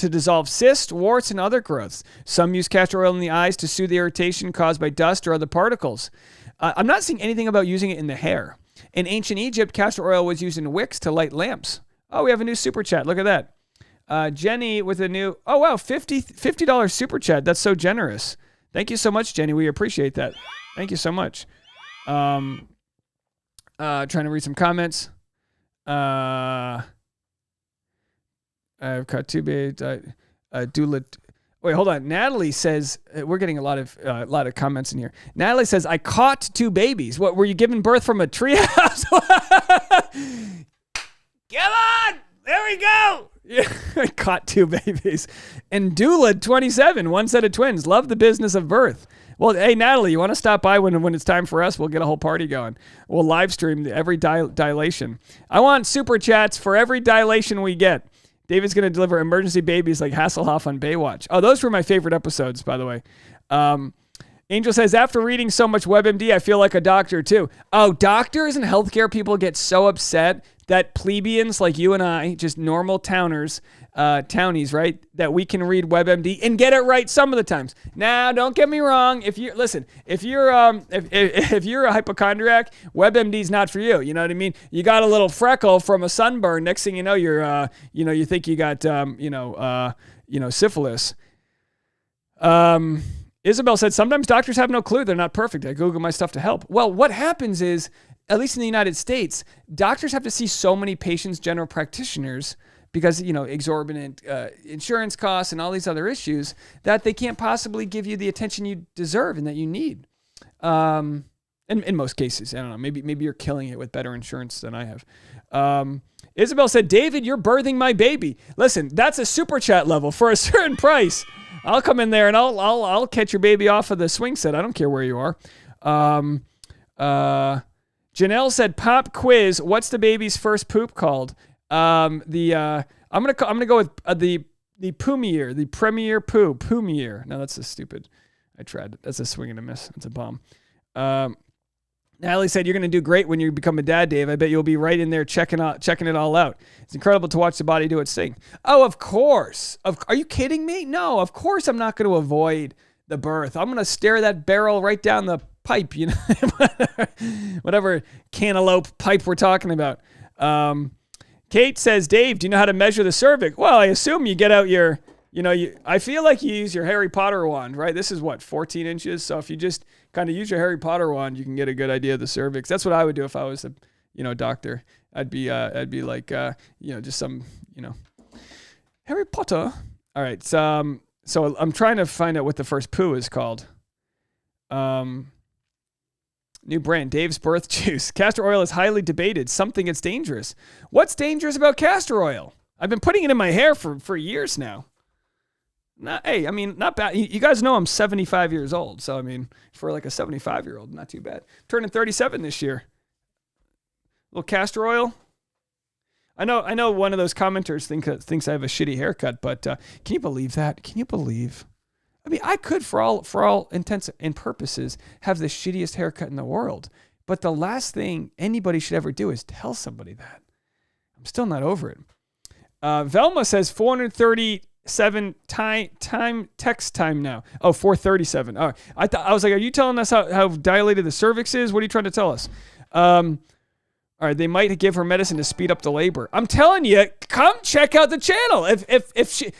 S1: dissolve cysts, warts, and other growths. Some use castor oil in the eyes to soothe the irritation caused by dust or other particles. I'm not seeing anything about using it in the hair. In ancient Egypt, castor oil was used in wicks to light lamps. Oh, we have a new super chat. Look at that. Jenny with a new, oh wow, $50 super chat. That's so generous. Thank you so much, Jenny. We appreciate that. Thank you so much. Trying to read some comments. I've got two big Wait, hold on. Natalie says we're getting a lot of comments in here. Natalie says, I caught 2 babies. What, were you giving birth from a treehouse? Come on! There we go! Yeah, I caught 2 babies. And Doula 27, 1 set of twins. Love the business of birth. Well, hey, Natalie, you want to stop by when it's time for us? We'll get a whole party going. We'll live stream every dilation. I want super chats for every dilation we get. David's going to deliver emergency babies like Hasselhoff on Baywatch. Oh, those were my favorite episodes, by the way. Angel says, after reading so much WebMD, I feel like a doctor too. Oh, doctors and healthcare people get so upset that plebeians like you and I, just normal townies, right, that we can read WebMD and get it right some of the times. Now, don't get me wrong. If you're a hypochondriac, WebMD's not for you. You know what I mean? You got a little freckle from a sunburn. Next thing you know, you think you got, syphilis. Isabel said, sometimes doctors have no clue. They're not perfect. I Google my stuff to help. Well, what happens is, at least in the United States, doctors have to see so many patients, general practitioners, because, exorbitant insurance costs and all these other issues, that they can't possibly give you the attention you deserve and that you need. In most cases, I don't know, maybe you're killing it with better insurance than I have. Isabel said, David, you're birthing my baby. Listen, that's a super chat level for a certain price. I'll come in there and I'll catch your baby off of the swing set. I don't care where you are. Janelle said, "Pop quiz. What's the baby's first poop called?" I'm gonna go with the Pumier, the Premier Poo, Pumier. No, that's a stupid. I tried. That's a swing and a miss. It's a bomb. Natalie said, "You're gonna do great when you become a dad, Dave. I bet you'll be right in there checking it all out. It's incredible to watch the body do its thing." Oh, of course. Are you kidding me? No, of course I'm not going to avoid the birth. I'm going to stare that barrel right down the pipe, you know, whatever cantaloupe pipe we're talking about. Kate says, "Dave, do you know how to measure the cervix?" Well, I assume you get out your, I feel like you use your Harry Potter wand, right? This is 14 inches. So if you just kind of use your Harry Potter wand, you can get a good idea of the cervix. That's what I would do if I was a, doctor. I'd be like, just some, Harry Potter. All right. So I'm trying to find out what the first poo is called. New brand, Dave's Birth Juice. Castor oil is highly debated. Some think it's dangerous. What's dangerous about castor oil? I've been putting it in my hair for years now. Not bad. You guys know I'm 75 years old. So, for like a 75-year-old, not too bad. Turning 37 this year. A little castor oil. I know one of those commenters thinks I have a shitty haircut, but can you believe that? Can you believe? I could, for all intents and purposes, have the shittiest haircut in the world. But the last thing anybody should ever do is tell somebody that. I'm still not over it. Velma says 437 text time now. Oh, 437. Oh, I was like, are you telling us how dilated the cervix is? What are you trying to tell us? All right, they might give her medicine to speed up the labor. I'm telling you, come check out the channel. If she...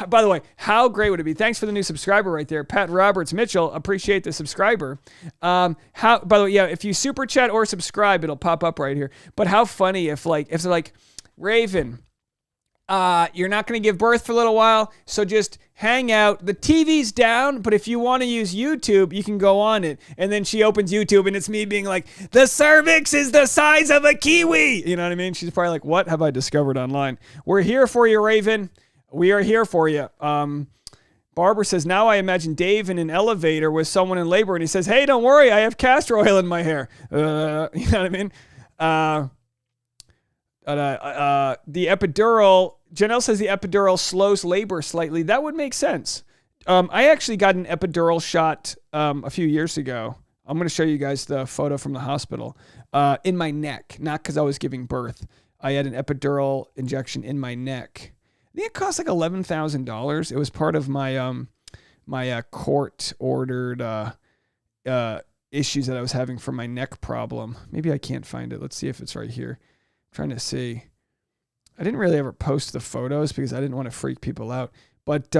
S1: By the way, how great would it be? Thanks for the new subscriber right there. Pat Roberts Mitchell, appreciate the subscriber. By the way, yeah, if you super chat or subscribe, it'll pop up right here. But how funny if they're like, Raven, you're not going to give birth for a little while, so just hang out. The TV's down, but if you want to use YouTube, you can go on it. And then she opens YouTube, and it's me being like, the cervix is the size of a kiwi. You know what I mean? She's probably like, what have I discovered online? We're here for you, Raven. We are here for you. Barbara says, now I imagine Dave in an elevator with someone in labor, and he says, hey, don't worry, I have castor oil in my hair. You know what I mean? The epidural, Janelle says the epidural slows labor slightly. That would make sense. I actually got an epidural shot a few years ago. I'm going to show you guys the photo from the hospital. In my neck, not because I was giving birth. I had an epidural injection in my neck. I think it cost like $11,000. It was part of my my court-ordered issues that I was having for my neck problem. Maybe I can't find it. Let's see if it's right here. I'm trying to see. I didn't really ever post the photos because I didn't want to freak people out. But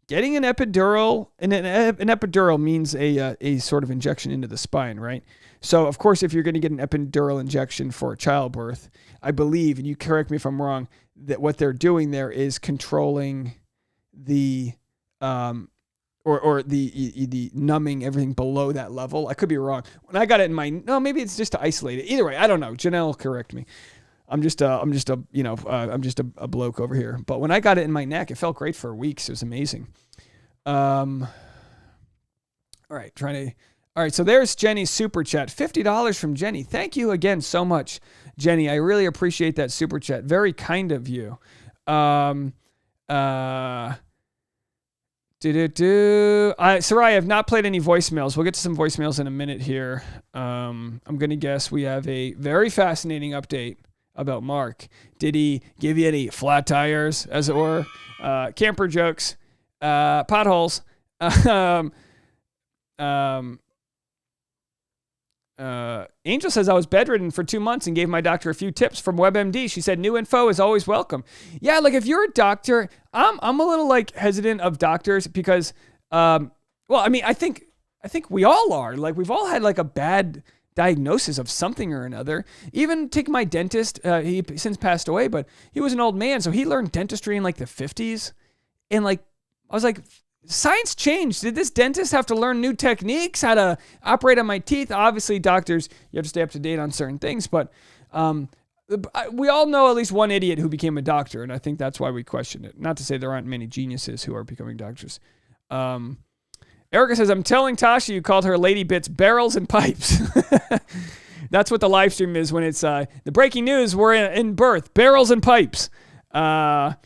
S1: getting an epidural, and an epidural means a sort of injection into the spine, right? So, of course, if you're going to get an epidural injection for childbirth, I believe, and you correct me if I'm wrong, that what they're doing there is controlling the or the numbing everything below that level. I could be wrong. When I got it in my, no, maybe it's just to isolate it. Either way, I don't know. Janelle, correct me. I'm just a bloke over here. But when I got it in my neck, it felt great for weeks. It was amazing. All right, all right, so there's Jenny's super chat. $50 from Jenny. Thank you again so much, Jenny. I really appreciate that super chat. Very kind of you. Sarai, I have not played any voicemails. We'll get to some voicemails in a minute here. I'm going to guess we have a very fascinating update about Mark. Did he give you any flat tires, as it were? Camper jokes, potholes. Angel says, I was bedridden for 2 months and gave my doctor a few tips from WebMD. She said, new info is always welcome. Yeah, like if you're a doctor, I'm a little like hesitant of doctors because, I think we all are. Like we've all had like a bad diagnosis of something or another. Even take my dentist, he since passed away, but he was an old man, so he learned dentistry in like the 50s. And like, I was like, science changed. Did this dentist have to learn new techniques, how to operate on my teeth? Obviously, doctors, you have to stay up to date on certain things, but we all know at least one idiot who became a doctor, and I think that's why we question it. Not to say there aren't many geniuses who are becoming doctors. Erica says, I'm telling Tasha you called her lady bits barrels and pipes. That's what the live stream is when it's the breaking news. We're in birth, barrels and pipes. It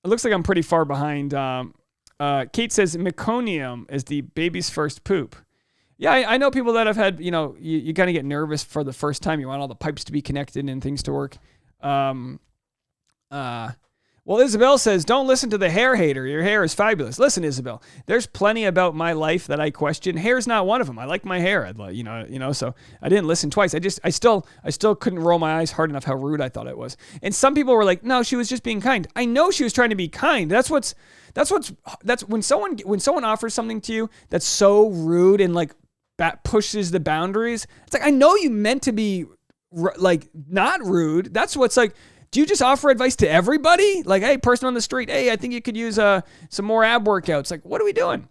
S1: looks like I'm pretty far behind. Kate says meconium is the baby's first poop. Yeah, I know people that have had, you kind of get nervous for the first time. You want all the pipes to be connected and things to work. Well, Isabel says, don't listen to the hair hater. Your hair is fabulous. Listen, Isabel, there's plenty about my life that I question. Hair's not one of them. I like my hair. So I didn't listen twice. I still couldn't roll my eyes hard enough how rude I thought it was. And some people were like, no, she was just being kind. I know she was trying to be kind. That's when someone offers something to you that's so rude and like pushes the boundaries. It's like, I know you meant to be like not rude. That's what's like. Do you just offer advice to everybody? Like, hey, person on the street, hey, I think you could use some more ab workouts. Like, what are we doing?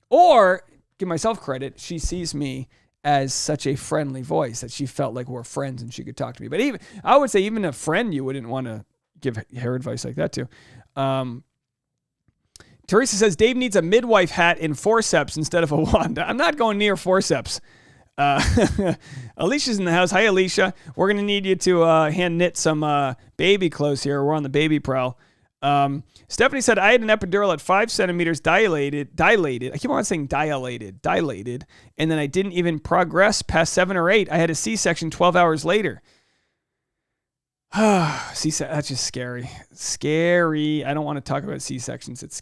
S1: Or give myself credit. She sees me as such a friendly voice that she felt like we're friends and she could talk to me. But I would say even a friend you wouldn't want to give hair advice like that to. Teresa says, Dave needs a midwife hat and forceps instead of a wand. I'm not going near forceps. Alicia's in the house. Hi, Alicia. We're going to need you to hand knit some baby clothes here. We're on the baby prowl. Stephanie said, I had an epidural at 5 centimeters dilated. I keep on saying dilated. And then I didn't even progress past 7 or 8. I had a C-section 12 hours later. C-section, that's just scary. Scary. I don't want to talk about C-sections. It's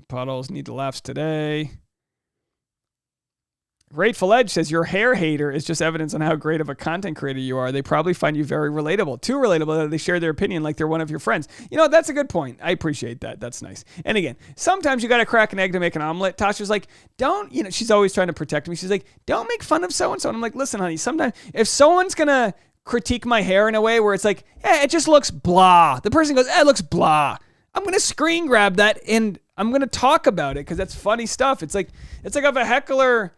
S1: Puddles need the laughs today. Grateful Edge says, your hair hater is just evidence on how great of a content creator you are. They probably find you very relatable. Too relatable that they share their opinion like they're one of your friends. That's a good point. I appreciate that. That's nice. And again, sometimes you got to crack an egg to make an omelet. Tasha's like, she's always trying to protect me. She's like, don't make fun of so-and-so. And I'm like, listen, honey, sometimes if someone's going to critique my hair in a way where it's like, hey, it just looks blah. The person goes, it looks blah. I'm going to screen grab that and I'm going to talk about it because that's funny stuff. It's like if a heckler,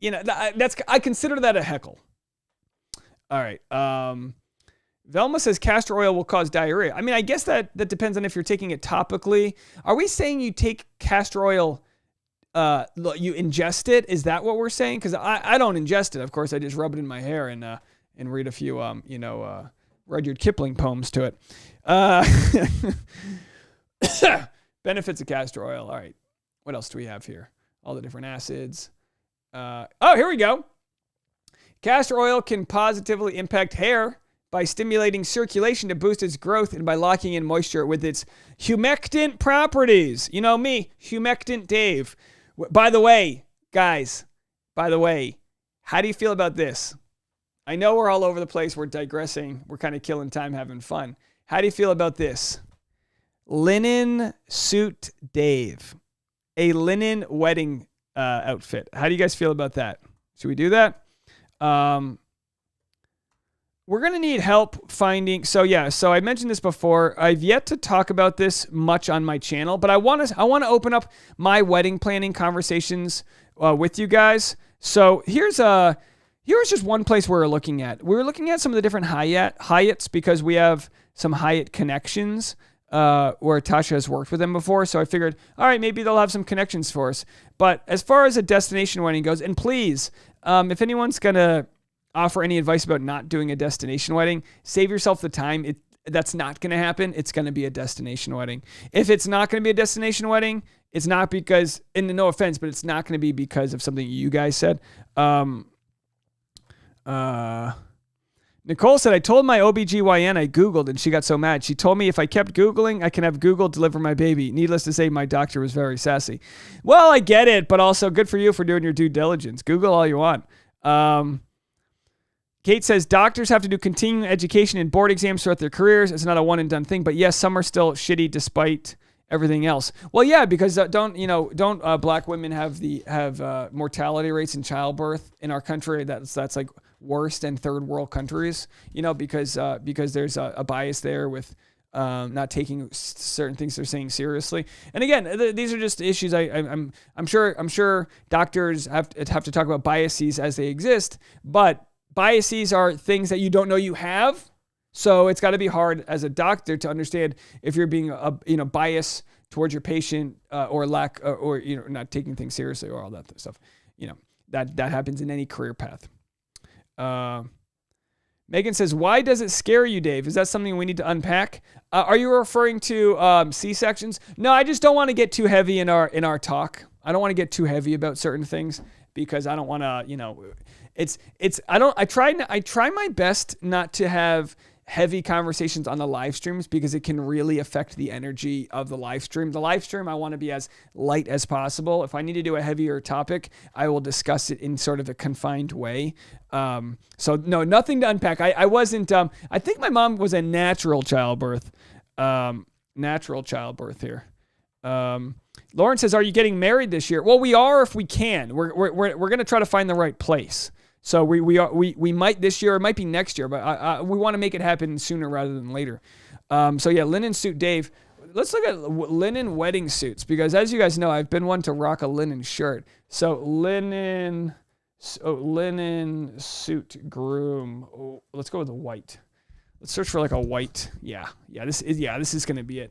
S1: I consider that a heckle. All right. Velma says castor oil will cause diarrhea. I mean, I guess that depends on if you're taking it topically. Are we saying you take castor oil, you ingest it? Is that what we're saying? Because I don't ingest it. Of course, I just rub it in my hair and read a few, Rudyard Kipling poems to it. Benefits of castor oil. All right. What else do we have here? All the different acids. Here we go. Castor oil can positively impact hair by stimulating circulation to boost its growth and by locking in moisture with its humectant properties. You know me, humectant Dave. By the way, guys, how do you feel about this? I know we're all over the place. We're digressing. We're kind of killing time, having fun. How do you feel about this? Linen suit Dave. A linen wedding outfit. How do you guys feel about that? Should we do that? We're going to need help finding. So I mentioned this before. I've yet to talk about this much on my channel, but I want to open up my wedding planning conversations with you guys. So here's just one place we're looking at. We're looking at some of the different Hyatts because we have some Hyatt connections where Tasha has worked with them before. So I figured, all right, maybe they'll have some connections for us. But as far as a destination wedding goes, and please, if anyone's going to offer any advice about not doing a destination wedding, save yourself the time. That's not going to happen. It's going to be a destination wedding. If it's not going to be a destination wedding, it's not because, and no offense, but it's not going to be because of something you guys said. Nicole said, I told my OBGYN I Googled and she got so mad. She told me if I kept Googling, I can have Google deliver my baby. Needless to say, my doctor was very sassy. Well, I get it, but also good for you for doing your due diligence. Google all you want. Kate says, doctors have to do continuing education and board exams throughout their careers. It's not a one and done thing, but yes, some are still shitty despite everything else. Well, yeah, because don't black women have mortality rates in childbirth in our country? That's like worse than third world countries, because there's a bias there with not taking certain things they're saying seriously. And again, these are just issues. I'm sure doctors have to talk about biases as they exist, but biases are things that you don't know you have. So it's got to be hard as a doctor to understand if you're being biased towards your patient or lack or not taking things seriously or all that stuff. That happens in any career path. Megan says, "Why does it scare you, Dave? Is that something we need to unpack? Are you referring to C-sections? No, I just don't want to get too heavy in our talk. I don't want to get too heavy about certain things because I don't want to, I try my best not to have heavy conversations on the live streams because it can really affect the energy of the live stream. The live stream, I want to be as light as possible. If I need to do a heavier topic, I will discuss it in sort of a confined way. So no, nothing to unpack. I wasn't, I think my mom was a natural childbirth here. Lauren says, "Are you getting married this year?" Well, we are if we can. We're going to try to find the right place. So we might this year, it might be next year, but we want to make it happen sooner rather than later. So yeah, linen suit, Dave. Let's look at linen wedding suits because as you guys know, I've been one to rock a linen shirt. So linen suit groom. Oh, let's go with the white. Let's search for like a white. Yeah. This is gonna be it.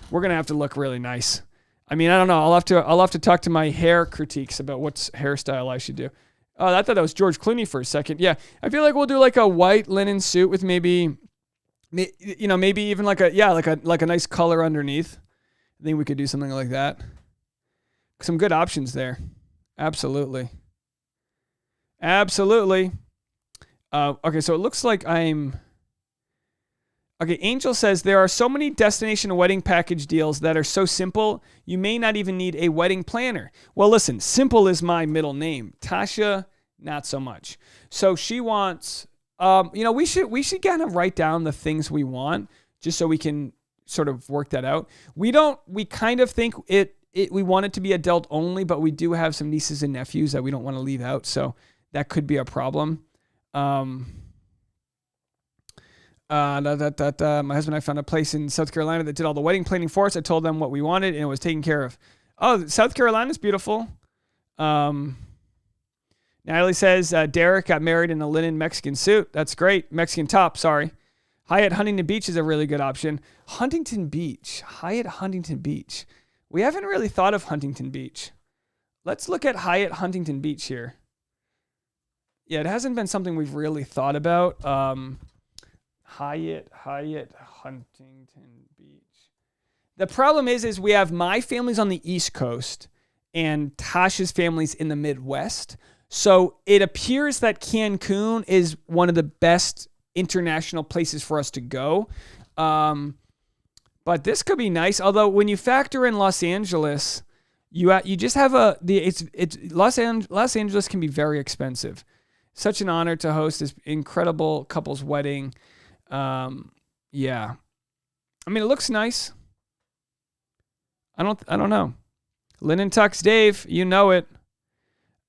S1: We're gonna have to look really nice. I mean, I don't know. I'll have to talk to my hair critiques about what hairstyle I should do. Oh, I thought that was George Clooney for a second. Yeah, I feel like we'll do like a white linen suit with maybe even like a nice color underneath. I think we could do something like that. Some good options there. Absolutely. Okay, so it looks like Okay, Angel says, "There are so many destination wedding package deals that are so simple, you may not even need a wedding planner." Well, listen, simple is my middle name. Tasha, not so much. So she wants, we should kind of write down the things we want just so we can sort of work that out. We kind of think we want it to be adult only, but we do have some nieces and nephews that we don't want to leave out. So that could be a problem. My husband and I found a place in South Carolina that did all the wedding planning for us. I told them what we wanted and it was taken care of. Oh, South Carolina's beautiful. Natalie says, Derek got married in a linen Mexican suit. That's great. Mexican top, sorry. Hyatt Huntington Beach is a really good option. Hyatt Huntington Beach. We haven't really thought of Huntington Beach. Let's look at Hyatt Huntington Beach here. Yeah, it hasn't been something we've really thought about. Hyatt Huntington Beach. The problem is we have my family's on the East Coast and Tasha's family's in the Midwest. So it appears that Cancun is one of the best international places for us to go. But this could be nice. Although when you factor in Los Angeles, you just have Los Angeles can be very expensive. Such an honor to host this incredible couple's wedding. Yeah. I mean, it looks nice. I don't know. Linen Tux Dave, you know it.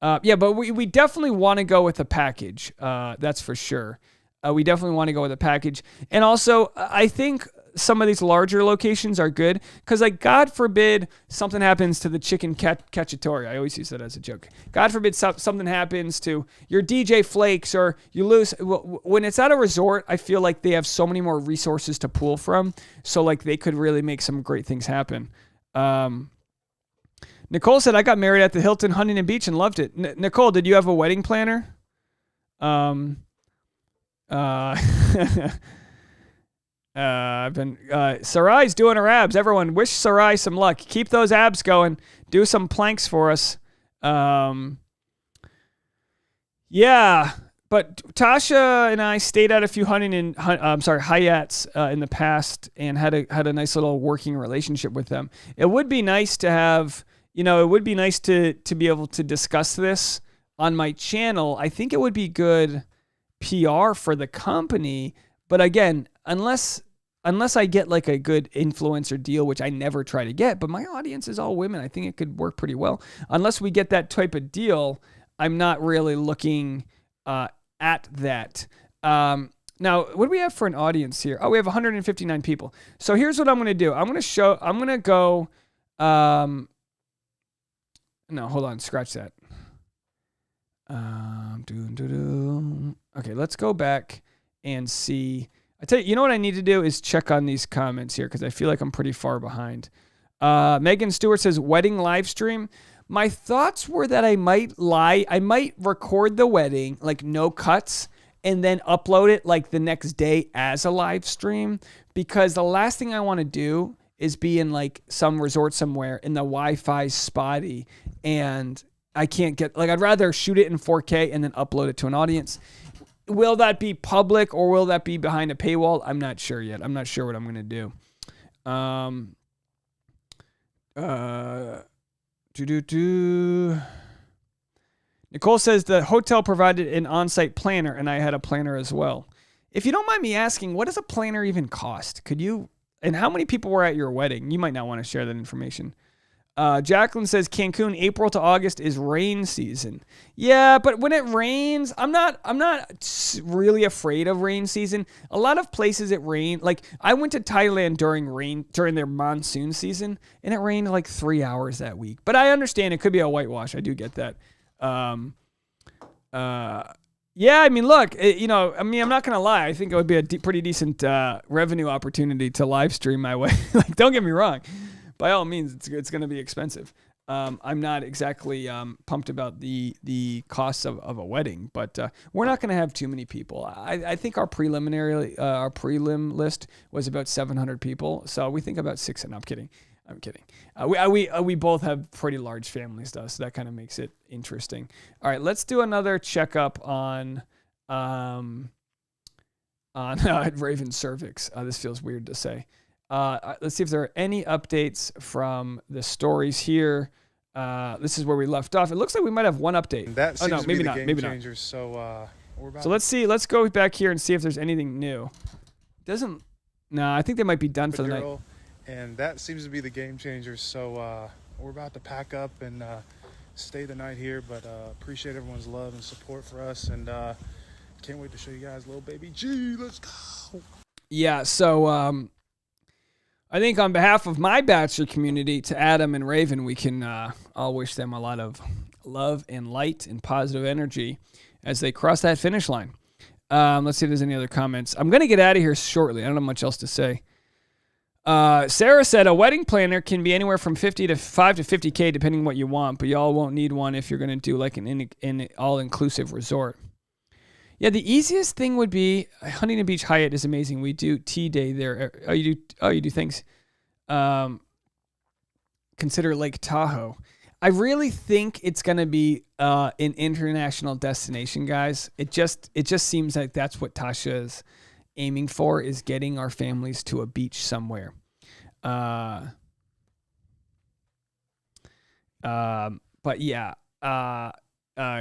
S1: Yeah, but we definitely want to go with a package. That's for sure. We definitely want to go with a package. And also, I think some of these larger locations are good because, like, God forbid something happens to the chicken cacciatore. I always use that as a joke. God forbid something happens to your DJ Flakes or you lose. When it's at a resort, I feel like they have so many more resources to pull from. So, like, they could really make some great things happen. Nicole said, "I got married at the Hilton Huntington Beach and loved it." Nicole, did you have a wedding planner? Sarai's doing her abs. Everyone wish Sarai some luck. Keep those abs going. Do some planks for us. Yeah, but Tasha and I stayed at a few Hyatts in the past and had a nice little working relationship with them. It would be nice to have, it would be nice to be able to discuss this on my channel. I think it would be good PR for the company, but again, unless I get like a good influencer deal, which I never try to get, but my audience is all women. I think it could work pretty well. Unless we get that type of deal, I'm not really looking at that. Now, what do we have for an audience here? Oh, we have 159 people. So here's what I'm going to do. I'm going to go, no, hold on, scratch that. Okay, let's go back and see. I tell you, you know what I need to do is check on these comments here because I feel like I'm pretty far behind. Megan Stewart says, wedding live stream. My thoughts were that I might record the wedding, like no cuts, and then upload it like the next day as a live stream, because the last thing I want to do is be in like some resort somewhere and the Wi-Fi's spotty and I can't get, like, I'd rather shoot it in 4K and then upload it to an audience. Will that be public or will that be behind a paywall? I'm not sure yet. I'm not sure what I'm going to do. Nicole says the hotel provided an on-site planner and I had a planner as well. If you don't mind me asking, what does a planner even cost? Could you, and how many people were at your wedding? You might not want to share that information. Jacqueline says Cancun, April to August is rain season. Yeah, but when it rains, I'm not really afraid of rain season. A lot of places it rained. Like I went to Thailand during their monsoon season, and it rained like 3 hours that week. But I understand it could be a whitewash. I do get that. Yeah, I mean, look, I'm not gonna lie. I think it would be a pretty decent revenue opportunity to live stream my way. Like, don't get me wrong. By all means, it's going to be expensive. I'm not exactly pumped about the costs of a wedding, but we're not going to have too many people. I think our prelim list was about 700 people, so we think about 600. No, I'm kidding. We both have pretty large families, though, so that kind of makes it interesting. All right, let's do another checkup on Raven cervix. This feels weird to say. Let's see if there are any updates from the stories here. This is where we left off. It looks like we might have one update.
S3: That seems to be the game
S1: maybe
S3: changers. So we're about.
S1: So let's see. Let's go back here and see if there's anything new. No, I think they might be done for the night.
S3: And that seems to be the game changers. So we're about to pack up and stay the night here. But appreciate everyone's love and support for us, and can't wait to show you guys little baby G. Let's go.
S1: Yeah. So. I think on behalf of my Bachelor community, to Adam and Raven, we can all wish them a lot of love and light and positive energy as they cross that finish line. Let's see if there's any other comments. I'm going to get out of here shortly. I don't have much else to say. Sarah said a wedding planner can be anywhere from 5 to 50K depending on what you want, but y'all won't need one if you're going to do like an all-inclusive resort. Yeah, the easiest thing would be Huntington Beach Hyatt is amazing. We do tea day there. You do things. Consider Lake Tahoe. I really think it's going to be an international destination, guys. It just seems like that's what Tasha is aiming for, is getting our families to a beach somewhere. But yeah.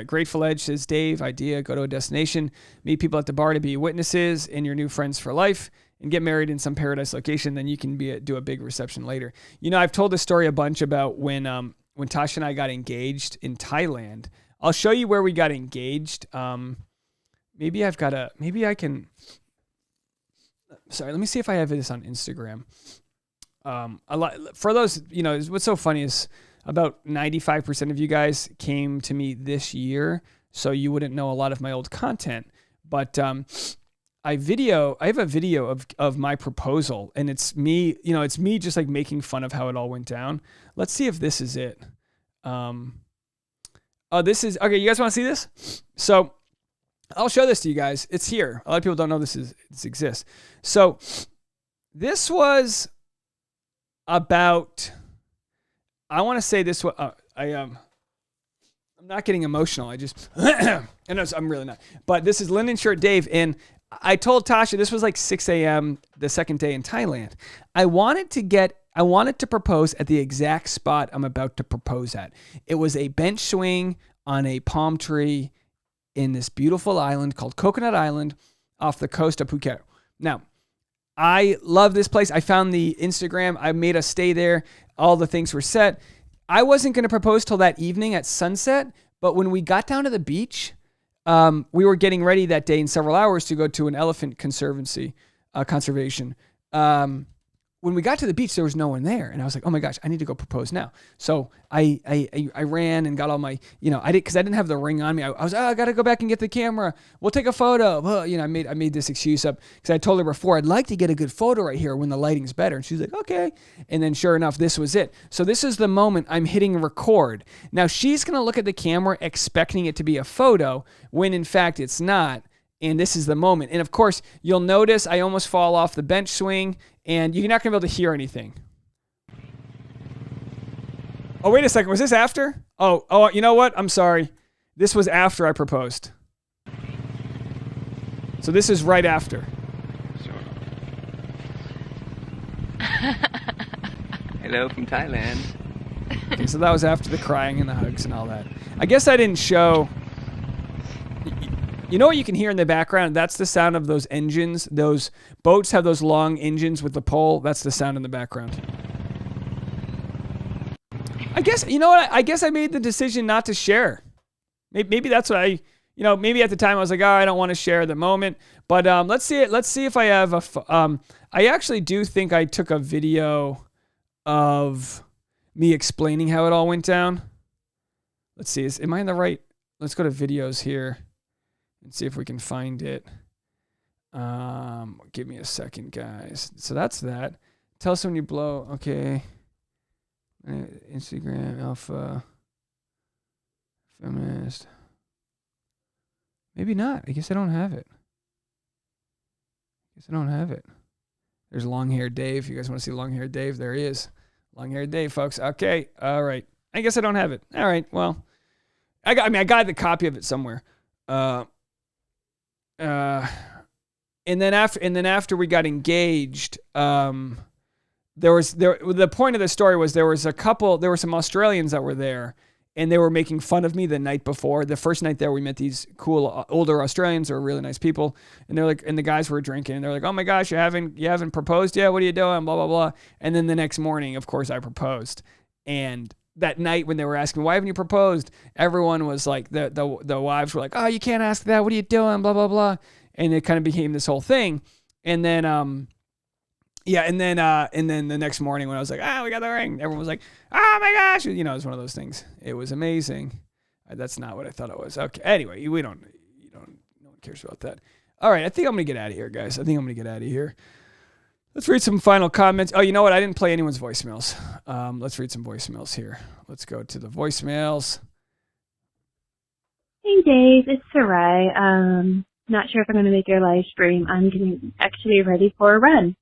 S1: Grateful Edge says, Dave, idea, go to a destination, meet people at the bar to be witnesses and your new friends for life, and get married in some paradise location. Then you can do a big reception later. I've told this story a bunch about when Tasha and I got engaged in Thailand. I'll show you where we got engaged. Maybe I can. Sorry, let me see if I have this on Instagram. For those, what's so funny is about 95% of you guys came to me this year, so you wouldn't know a lot of my old content. But I have a video of my proposal, and it's me, it's me just like making fun of how it all went down. Let's see if this is it. This is, okay, you guys want to see this? So I'll show this to you guys. It's here. A lot of people don't know this exists. So this was about, I want to say this was, I'm not getting emotional. I just, I'm really not. But this is Linen Shirt Dave. And I told Tasha, this was like 6 a.m. the second day in Thailand. I wanted to propose at the exact spot I'm about to propose at. It was a bench swing on a palm tree in this beautiful island called Coconut Island off the coast of Phuket. Now, I love this place. I found the Instagram. I made us stay there. All the things were set. I wasn't going to propose till that evening at sunset, but when we got down to the beach, we were getting ready that day in several hours to go to an elephant conservation. when we got to the beach, there was no one there, and I was like, "Oh my gosh, I need to go propose now." So I ran and got all my, because I didn't have the ring on me. I was, I got to go back and get the camera. We'll take a photo. Well, I made this excuse up because I told her before I'd like to get a good photo right here when the lighting's better, and she's like, "Okay." And then sure enough, this was it. So this is the moment I'm hitting record. Now she's gonna look at the camera expecting it to be a photo when in fact it's not. And this is the moment. And of course, you'll notice I almost fall off the bench swing, and you're not going to be able to hear anything. Oh, wait a second. Was this after? Oh, you know what? I'm sorry. This was after I proposed. So this is right after.
S4: Hello from Thailand.
S1: Okay, so that was after the crying and the hugs and all that. I guess I didn't show... You know what you can hear in the background? That's the sound of those engines. Those boats have those long engines with the pole. That's the sound in the background. I guess, you know what? I guess I made the decision not to share. Maybe that's what maybe at the time I was like, I don't want to share at the moment. But let's see if I have I actually do think I took a video of me explaining how it all went down. Let's see. Am I in the right? Let's go to videos here. And see if we can find it. Give me a second, guys. So that's that. Tell us when you blow. Okay. Instagram, alpha, feminist. Maybe not. I guess I don't have it. There's long-haired Dave. You guys want to see long-haired Dave? There he is. Long-haired Dave, folks. Okay. All right. I guess I don't have it. All right. Well, I got the copy of it somewhere. And then after we got engaged, the point of the story was there were some Australians that were there, and they were making fun of me the night before. The first night there, we met these cool older Australians who were really nice people, and they're like, and the guys were drinking, and they're like, "Oh my gosh, you haven't proposed yet? What are you doing?" Blah blah blah. And then the next morning, of course, I proposed, and that night when they were asking, "Why haven't you proposed?" Everyone was like, the wives were like, "Oh, you can't ask that. What are you doing?" Blah blah blah. And it kind of became this whole thing. And then, and then the next morning when I was like, we got the ring, everyone was like, "Oh my gosh." It was one of those things. It was amazing. That's not what I thought it was. Okay. Anyway, no one cares about that. All right. I think I'm going to get out of here, guys. Let's read some final comments. Oh, you know what? I didn't play anyone's voicemails. Let's read some voicemails here. Let's go to the voicemails.
S5: Hey, Dave. It's Sarai. Not sure if I'm going to make your live stream. I'm getting actually ready for a run.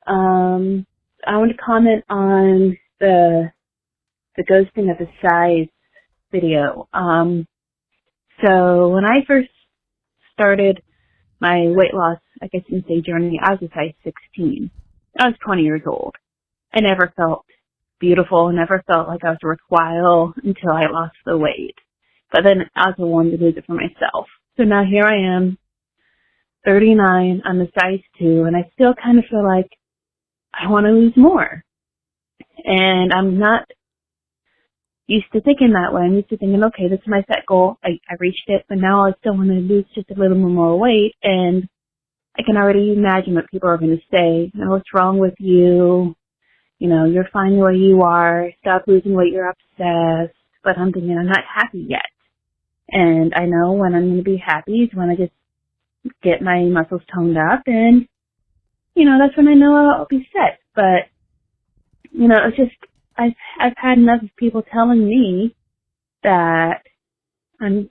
S5: I want to comment on the ghosting of the size video. So when I first started my weight loss, I guess you can say journey, I was a size 16. I was 20 years old. I never felt beautiful. I never felt like I was worthwhile until I lost the weight. But then I was the one to lose it for myself. So now here I am, 39, I'm a size 2, and I still kind of feel like I want to lose more. And I'm not used to thinking that way. I'm used to thinking, okay, this is my set goal. I reached it, but now I still want to lose just a little more weight. And I can already imagine what people are going to say. What's wrong with you? You're fine the way you are. Stop losing weight. You're obsessed. But I'm thinking I'm not happy yet. And I know when I'm going to be happy is when I just get my muscles toned up, and, that's when I know I'll be set. But, it's just, I've had enough of people telling me that I'm,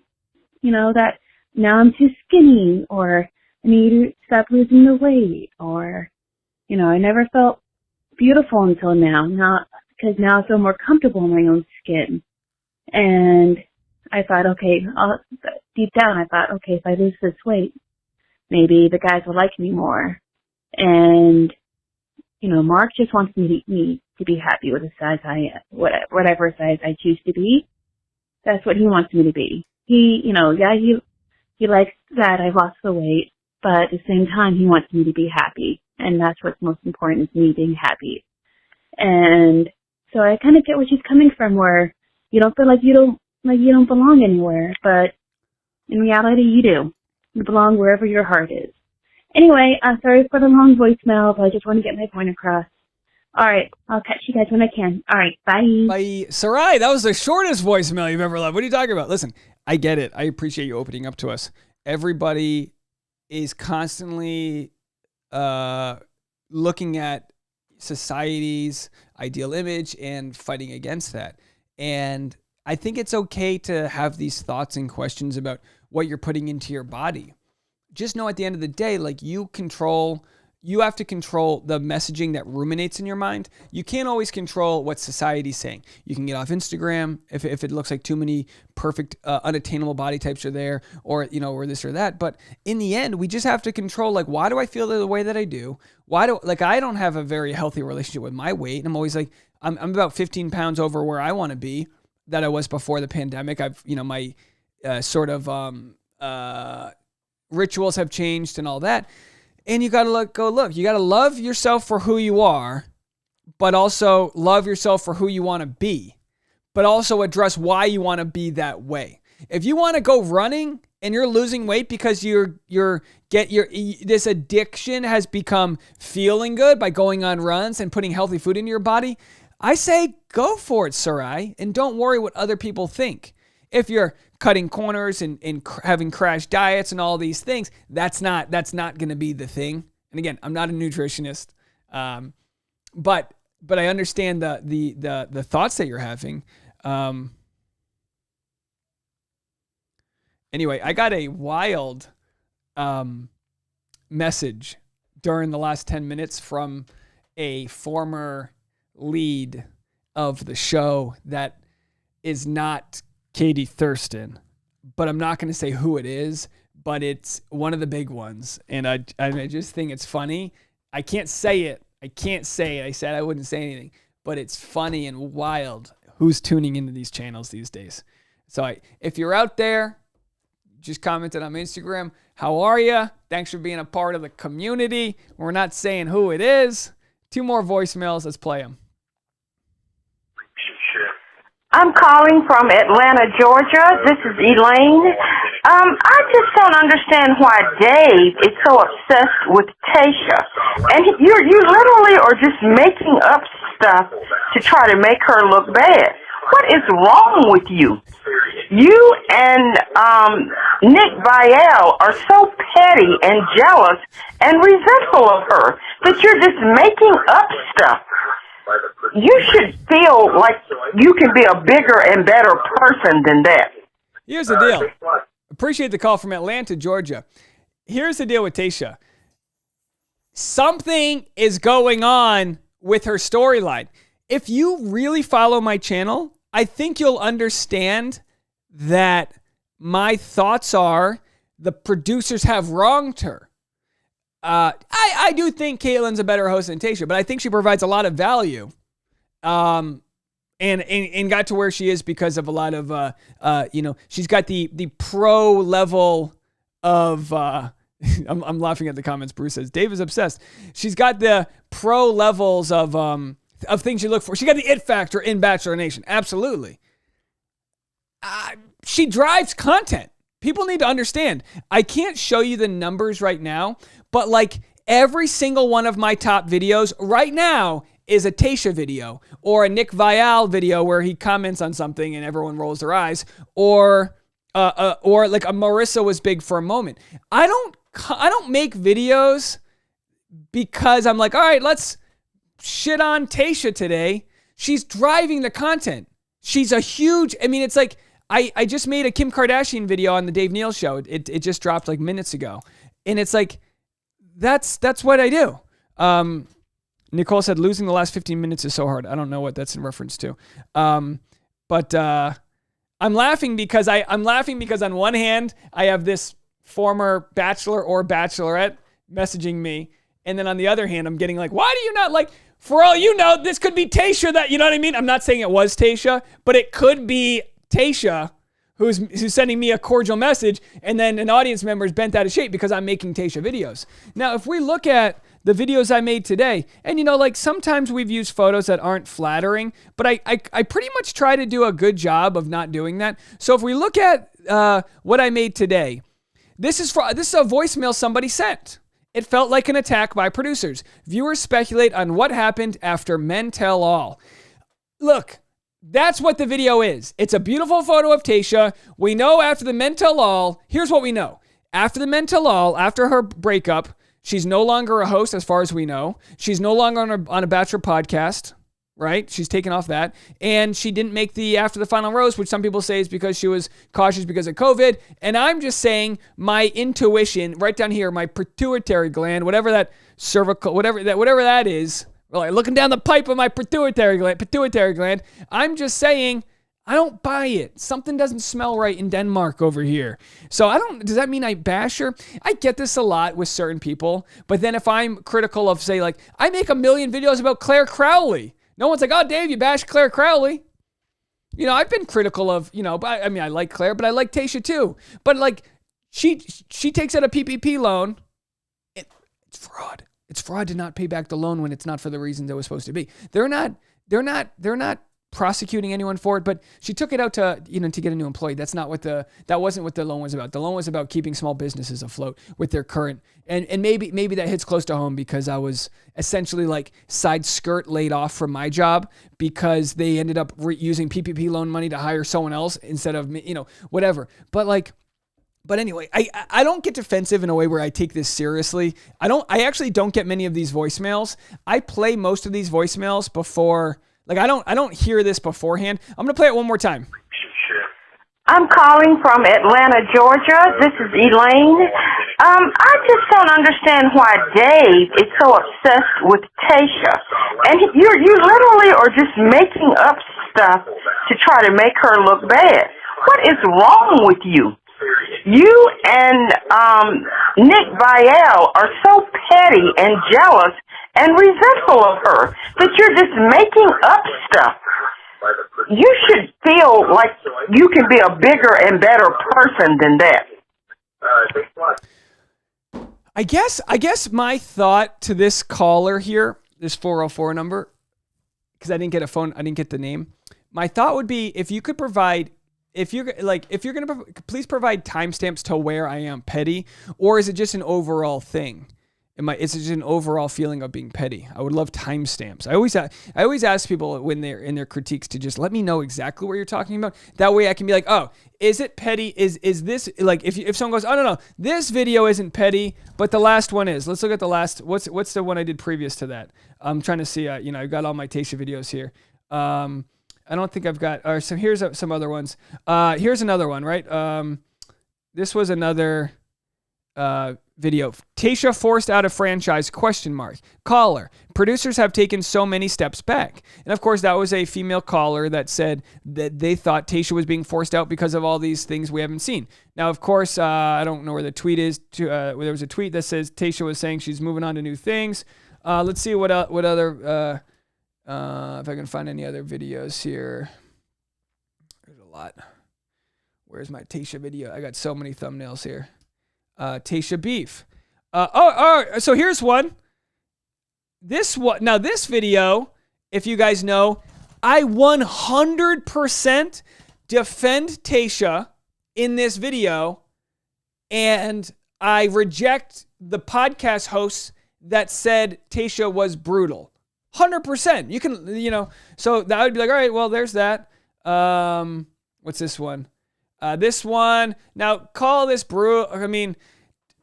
S5: that now I'm too skinny, or I need to stop losing the weight, or, I never felt beautiful until now, because now I feel more comfortable in my own skin. And I thought, okay, deep down I thought, okay, if I lose this weight, maybe the guys will like me more. And, Mark just wants me to be happy with the size I am, whatever size I choose to be. That's what he wants me to be. He likes that I lost the weight, but at the same time, he wants me to be happy. And that's what's most important, is me being happy. And so I kind of get where she's coming from, where you don't feel like you don't belong anywhere, but in reality, you do. You belong wherever your heart is. Anyway, sorry for the long voicemail, but I just want to get my point across. All right. I'll catch you guys when I can. All right. Bye.
S1: Bye. Sarai, that was the shortest voicemail you've ever left. What are you talking about? Listen, I get it. I appreciate you opening up to us. Everybody is constantly looking at society's ideal image and fighting against that. And I think it's okay to have these thoughts and questions about what you're putting into your body. Just know at the end of the day, like you have to control the messaging that ruminates in your mind. You can't always control what society's saying. You can get off Instagram if it looks like too many perfect, unattainable body types are there, or, or this or that. But in the end, we just have to control, like, why do I feel the way that I do? I don't have a very healthy relationship with my weight. And I'm always like, I'm about 15 pounds over where I want to be that I was before the pandemic. My rituals have changed and all that. And you got to look. You got to love yourself for who you are, but also love yourself for who you want to be, but also address why you want to be that way. If you want to go running and you're losing weight because this addiction has become feeling good by going on runs and putting healthy food into your body, I say go for it, Sarai, and don't worry what other people think. If you're cutting corners and having crash diets and all these things, that's not going to be the thing. And again, I'm not a nutritionist, but I understand the thoughts that you're having. Anyway, I got a wild message during the last 10 minutes from a former lead of the show that is not Katie Thurston, but I'm not going to say who it is, but it's one of the big ones. And I just think it's funny. I can't say it. I said I wouldn't say anything, but it's funny and wild who's tuning into these channels these days. So if you're out there, just commented on Instagram, how are you? Thanks for being a part of the community. We're not saying who it is. 2 more voicemails. Let's play them.
S6: I'm calling from Atlanta, Georgia. This is Elaine. I just don't understand why Dave is so obsessed with Tasha. And you literally are just making up stuff to try to make her look bad. What is wrong with you? You and Nick Vial are so petty and jealous and resentful of her that you're just making up stuff. You should feel like you can be a bigger and better person than that.
S1: Here's the deal. Appreciate the call from Atlanta, Georgia. Here's the deal with Tasha. Something is going on with her storyline. If you really follow my channel, I think you'll understand that my thoughts are the producers have wronged her. I do think Caitlin's a better host than Tasha, but I think she provides a lot of value. And got to where she is because of a lot of, she's got the pro level of, I'm laughing at the comments. Bruce says, Dave is obsessed. She's got the pro levels of things you look for. She got the it factor in Bachelor Nation. Absolutely. She drives content. People need to understand. I can't show you the numbers right now, but like every single one of my top videos right now is a Tasha video or a Nick Vial video where he comments on something and everyone rolls their eyes, or like a Marissa was big for a moment. I don't make videos because I'm like, all right, let's shit on Tasha today. She's driving the content. She's a huge, it's like, I just made a Kim Kardashian video on the Dave Neal show. It just dropped like minutes ago. And it's like, that's what I do. Nicole said, losing the last 15 minutes is so hard. I don't know what that's in reference to. But I'm laughing because on one hand, I have this former bachelor or bachelorette messaging me. And then on the other hand, I'm getting like, why do you not like, for all you know, this could be Tasha that, you know what I mean? I'm not saying it was Tasha, but it could be Tasha who's sending me a cordial message, and then an audience member is bent out of shape because I'm making Tasha videos. Now, if we look at the videos I made today, and like sometimes we've used photos that aren't flattering, but I pretty much try to do a good job of not doing that. So if we look at what I made today, this is a voicemail somebody sent. It felt like an attack by producers. Viewers speculate on what happened after Men Tell All. Look, that's what the video is. It's a beautiful photo of Tayshia. We know after the Men Tell All, here's what we know. After the Men Tell All, after her breakup, she's no longer a host as far as we know. She's no longer on a Bachelor podcast, right? She's taken off that. And she didn't make the After the Final Rose, which some people say is because she was cautious because of COVID. And I'm just saying my intuition, right down here, my pituitary gland, whatever that cervical, whatever that is, like looking down the pipe of my pituitary gland, I'm just saying, I don't buy it. Something doesn't smell right in Denmark over here. So does that mean I bash her? I get this a lot with certain people, but then if I'm critical of, say, like, I make a million videos about Claire Crowley. No one's like, oh, Dave, you bash Claire Crowley. You know, I've been critical of, but I mean, I like Claire, but I like Tayshia too. But like, she takes out a PPP loan. It's fraud. It's fraud to not pay back the loan when it's not for the reasons it was supposed to be. They're not prosecuting anyone for it, but she took it out to get a new employee. That wasn't what the loan was about. The loan was about keeping small businesses afloat with their current, and maybe that hits close to home because I was essentially like side skirt laid off from my job because they ended up using PPP loan money to hire someone else instead of me, whatever. But anyway, I don't get defensive in a way where I take this seriously. I actually don't get many of these voicemails. I play most of these voicemails before, like I don't hear this beforehand. I'm going to play it one more time.
S6: I'm calling from Atlanta, Georgia. This is Elaine. I just don't understand why Dave is so obsessed with Tayshia. And you literally are just making up stuff to try to make her look bad. What is wrong with you? You and Nick Vial are so petty and jealous and resentful of her that you're just making up stuff. You should feel like you can be a bigger and better person than that.
S1: I guess my thought to this caller here, this 404 number, because I didn't get the name. My thought would be if you're going to please provide timestamps to where I am petty, or is it just an overall thing? Is it just an overall feeling of being petty? I would love timestamps. I always ask people when they're in their critiques to just let me know exactly what you're talking about. That way I can be like, oh, is it petty? Is this like if someone goes, oh no, this video isn't petty, but the last one is. Let's look at the last. What's the one I did previous to that? I'm trying to see. I've got all my Tayshia videos here. I don't think I've got. So here's some other ones. Here's another one, right? This was another video. Tayshia forced out of franchise ? Caller. Producers have taken so many steps back. And of course, that was a female caller that said that they thought Tayshia was being forced out because of all these things we haven't seen. Now, of course, I don't know where the tweet is. There was a tweet that says Tayshia was saying she's moving on to new things. Let's see what other. If I can find any other videos here. There's a lot. Where's my Tayshia video? I got so many thumbnails here. Tayshia beef. So here's one. This video, if you guys know, I 100% defend Tayshia in this video, and I reject the podcast hosts that said Tayshia was brutal. 100%. You can, so that would be like, all right, well, there's that. What's this one? This one. Now, call this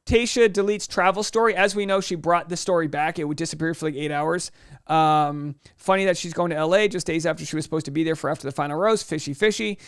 S1: Tayshia deletes travel story. As we know, she brought the story back. It would disappear for like 8 hours. Funny that she's going to LA just days after she was supposed to be there for After the Final Rose. Fishy.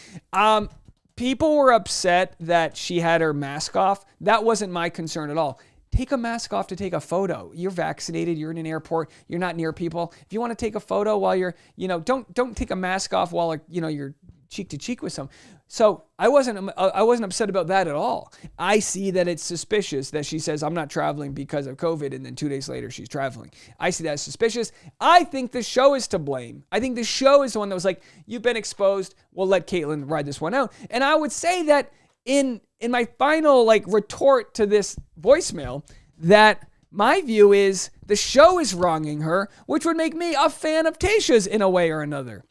S1: People were upset that she had her mask off. That wasn't my concern at all. Take a mask off to take a photo. You're vaccinated. You're in an airport. You're not near people. If you want to take a photo while you're, don't take a mask off while you're cheek to cheek with someone. So I wasn't upset about that at all. I see that it's suspicious that she says I'm not traveling because of COVID, and then 2 days later she's traveling. I see that as suspicious. I think the show is to blame. I think the show is the one that was like, you've been exposed. We'll let Caitlyn ride this one out. And I would say that in my final retort to this voicemail, that my view is the show is wronging her, which would make me a fan of Tayshia's in a way or another.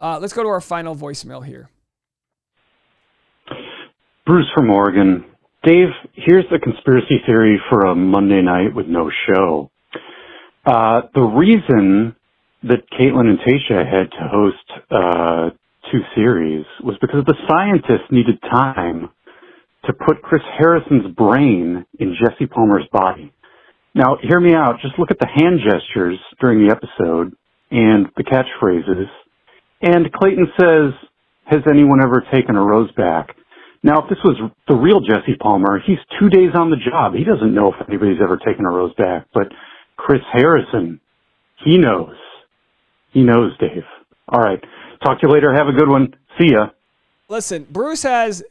S1: Let's go to our final voicemail here.
S7: Bruce from Oregon. Dave, here's the conspiracy theory for a Monday night with no show. The reason that Caitlin and Tasha had to host 2 series was because the scientists needed time to put Chris Harrison's brain in Jesse Palmer's body. Now, hear me out. Just look at the hand gestures during the episode and the catchphrases. And Clayton says, "Has anyone ever taken a rose back?" Now, if this was the real Jesse Palmer, he's 2 days on the job. He doesn't know if anybody's ever taken a rose back. But Chris Harrison, he knows. He knows, Dave. All right. Talk to you later. Have a good one. See ya.
S1: Listen, Bruce has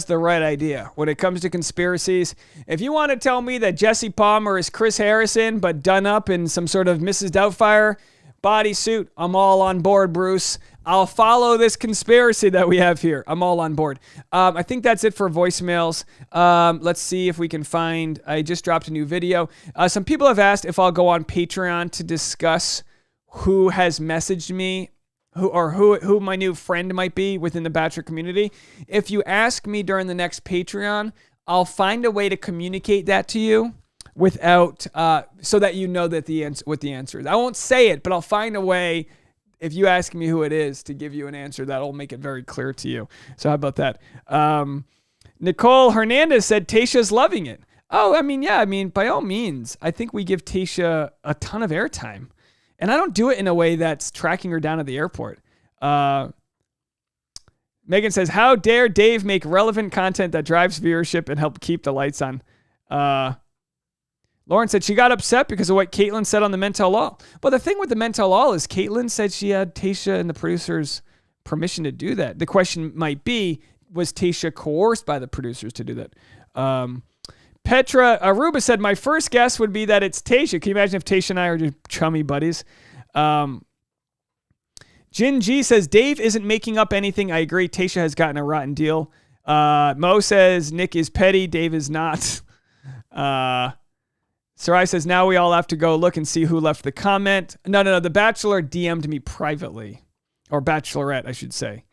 S1: the right idea when it comes to conspiracies. If you want to tell me that Jesse Palmer is Chris Harrison, but done up in some sort of Mrs. Doubtfire bodysuit, I'm all on board, Bruce. I'll follow this conspiracy that we have here. I'm all on board. I think that's it for voicemails. Let's see if we can find. I just dropped a new video. Some people have asked if I'll go on Patreon to discuss who has messaged me, who my new friend might be within the Bachelor community. If you ask me during the next Patreon, I'll find a way to communicate that to you without, so that you know that what the answer is. I won't say it, but I'll find a way, if you ask me who it is, to give you an answer that'll make it very clear to you. So how about that? Nicole Hernandez said Tasha's loving it. Oh, by all means, I think we give Tasha a ton of airtime. And I don't do it in a way that's tracking her down at the airport. Megan says, how dare Dave make relevant content that drives viewership and help keep the lights on? Lauren said she got upset because of what Caitlin said on the Men Tell All. But the thing with the Men Tell All is Caitlin said she had Tasha and the producers' permission to do that. The question might be, was Tasha coerced by the producers to do that? Petra Aruba said, my first guess would be that it's Tasha. Can you imagine if Tasha and I are just chummy buddies? Jin G says, Dave isn't making up anything. I agree. Tasha has gotten a rotten deal. Mo says, Nick is petty. Dave is not. Sarai says, now we all have to go look and see who left the comment. No. The Bachelor DM'd me privately. Or Bachelorette, I should say.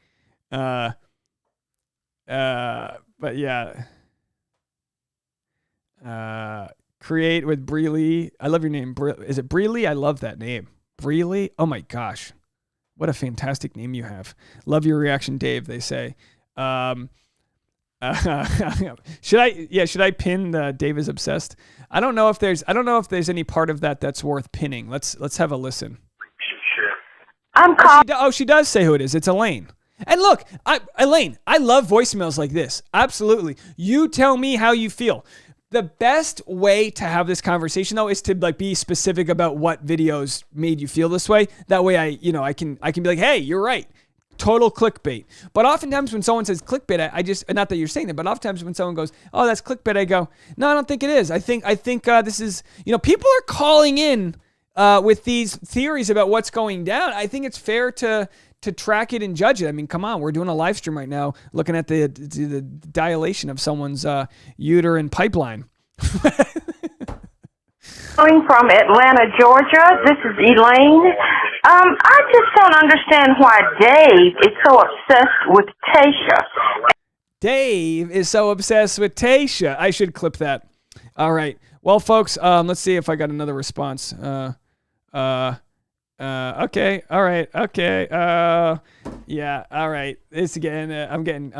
S1: But yeah. Create with Breely. I love your name. Is it Breely? I love that name. Breely? Oh my gosh. What a fantastic name you have. Love your reaction, Dave, they say. Should I pin the Dave is obsessed? I don't know if there's any part of that that's worth pinning. Let's have a listen. She does say who it is. It's Elaine. And look, Elaine, I love voicemails like this. Absolutely. You tell me how you feel. The best way to have this conversation, though, is to be specific about what videos made you feel this way. That way, I can be like, hey, you're right. Total clickbait. But oftentimes when someone says clickbait, I just, not that you're saying that, but oftentimes when someone goes, oh, that's clickbait, I go, no, I don't think it is. I think this is, people are calling in with these theories about what's going down. I think it's fair to track it and judge it. I mean, come on, we're doing a live stream right now looking at the dilation of someone's uterine pipeline.
S6: Calling from Atlanta, Georgia. This is Elaine. I just don't understand why Dave is so obsessed with Tasha.
S1: Dave is so obsessed with Tasha. I should clip that. All right. Well, folks, let's see if I got another response. Okay. All right. Okay. Yeah. All right. It's again. I'm getting.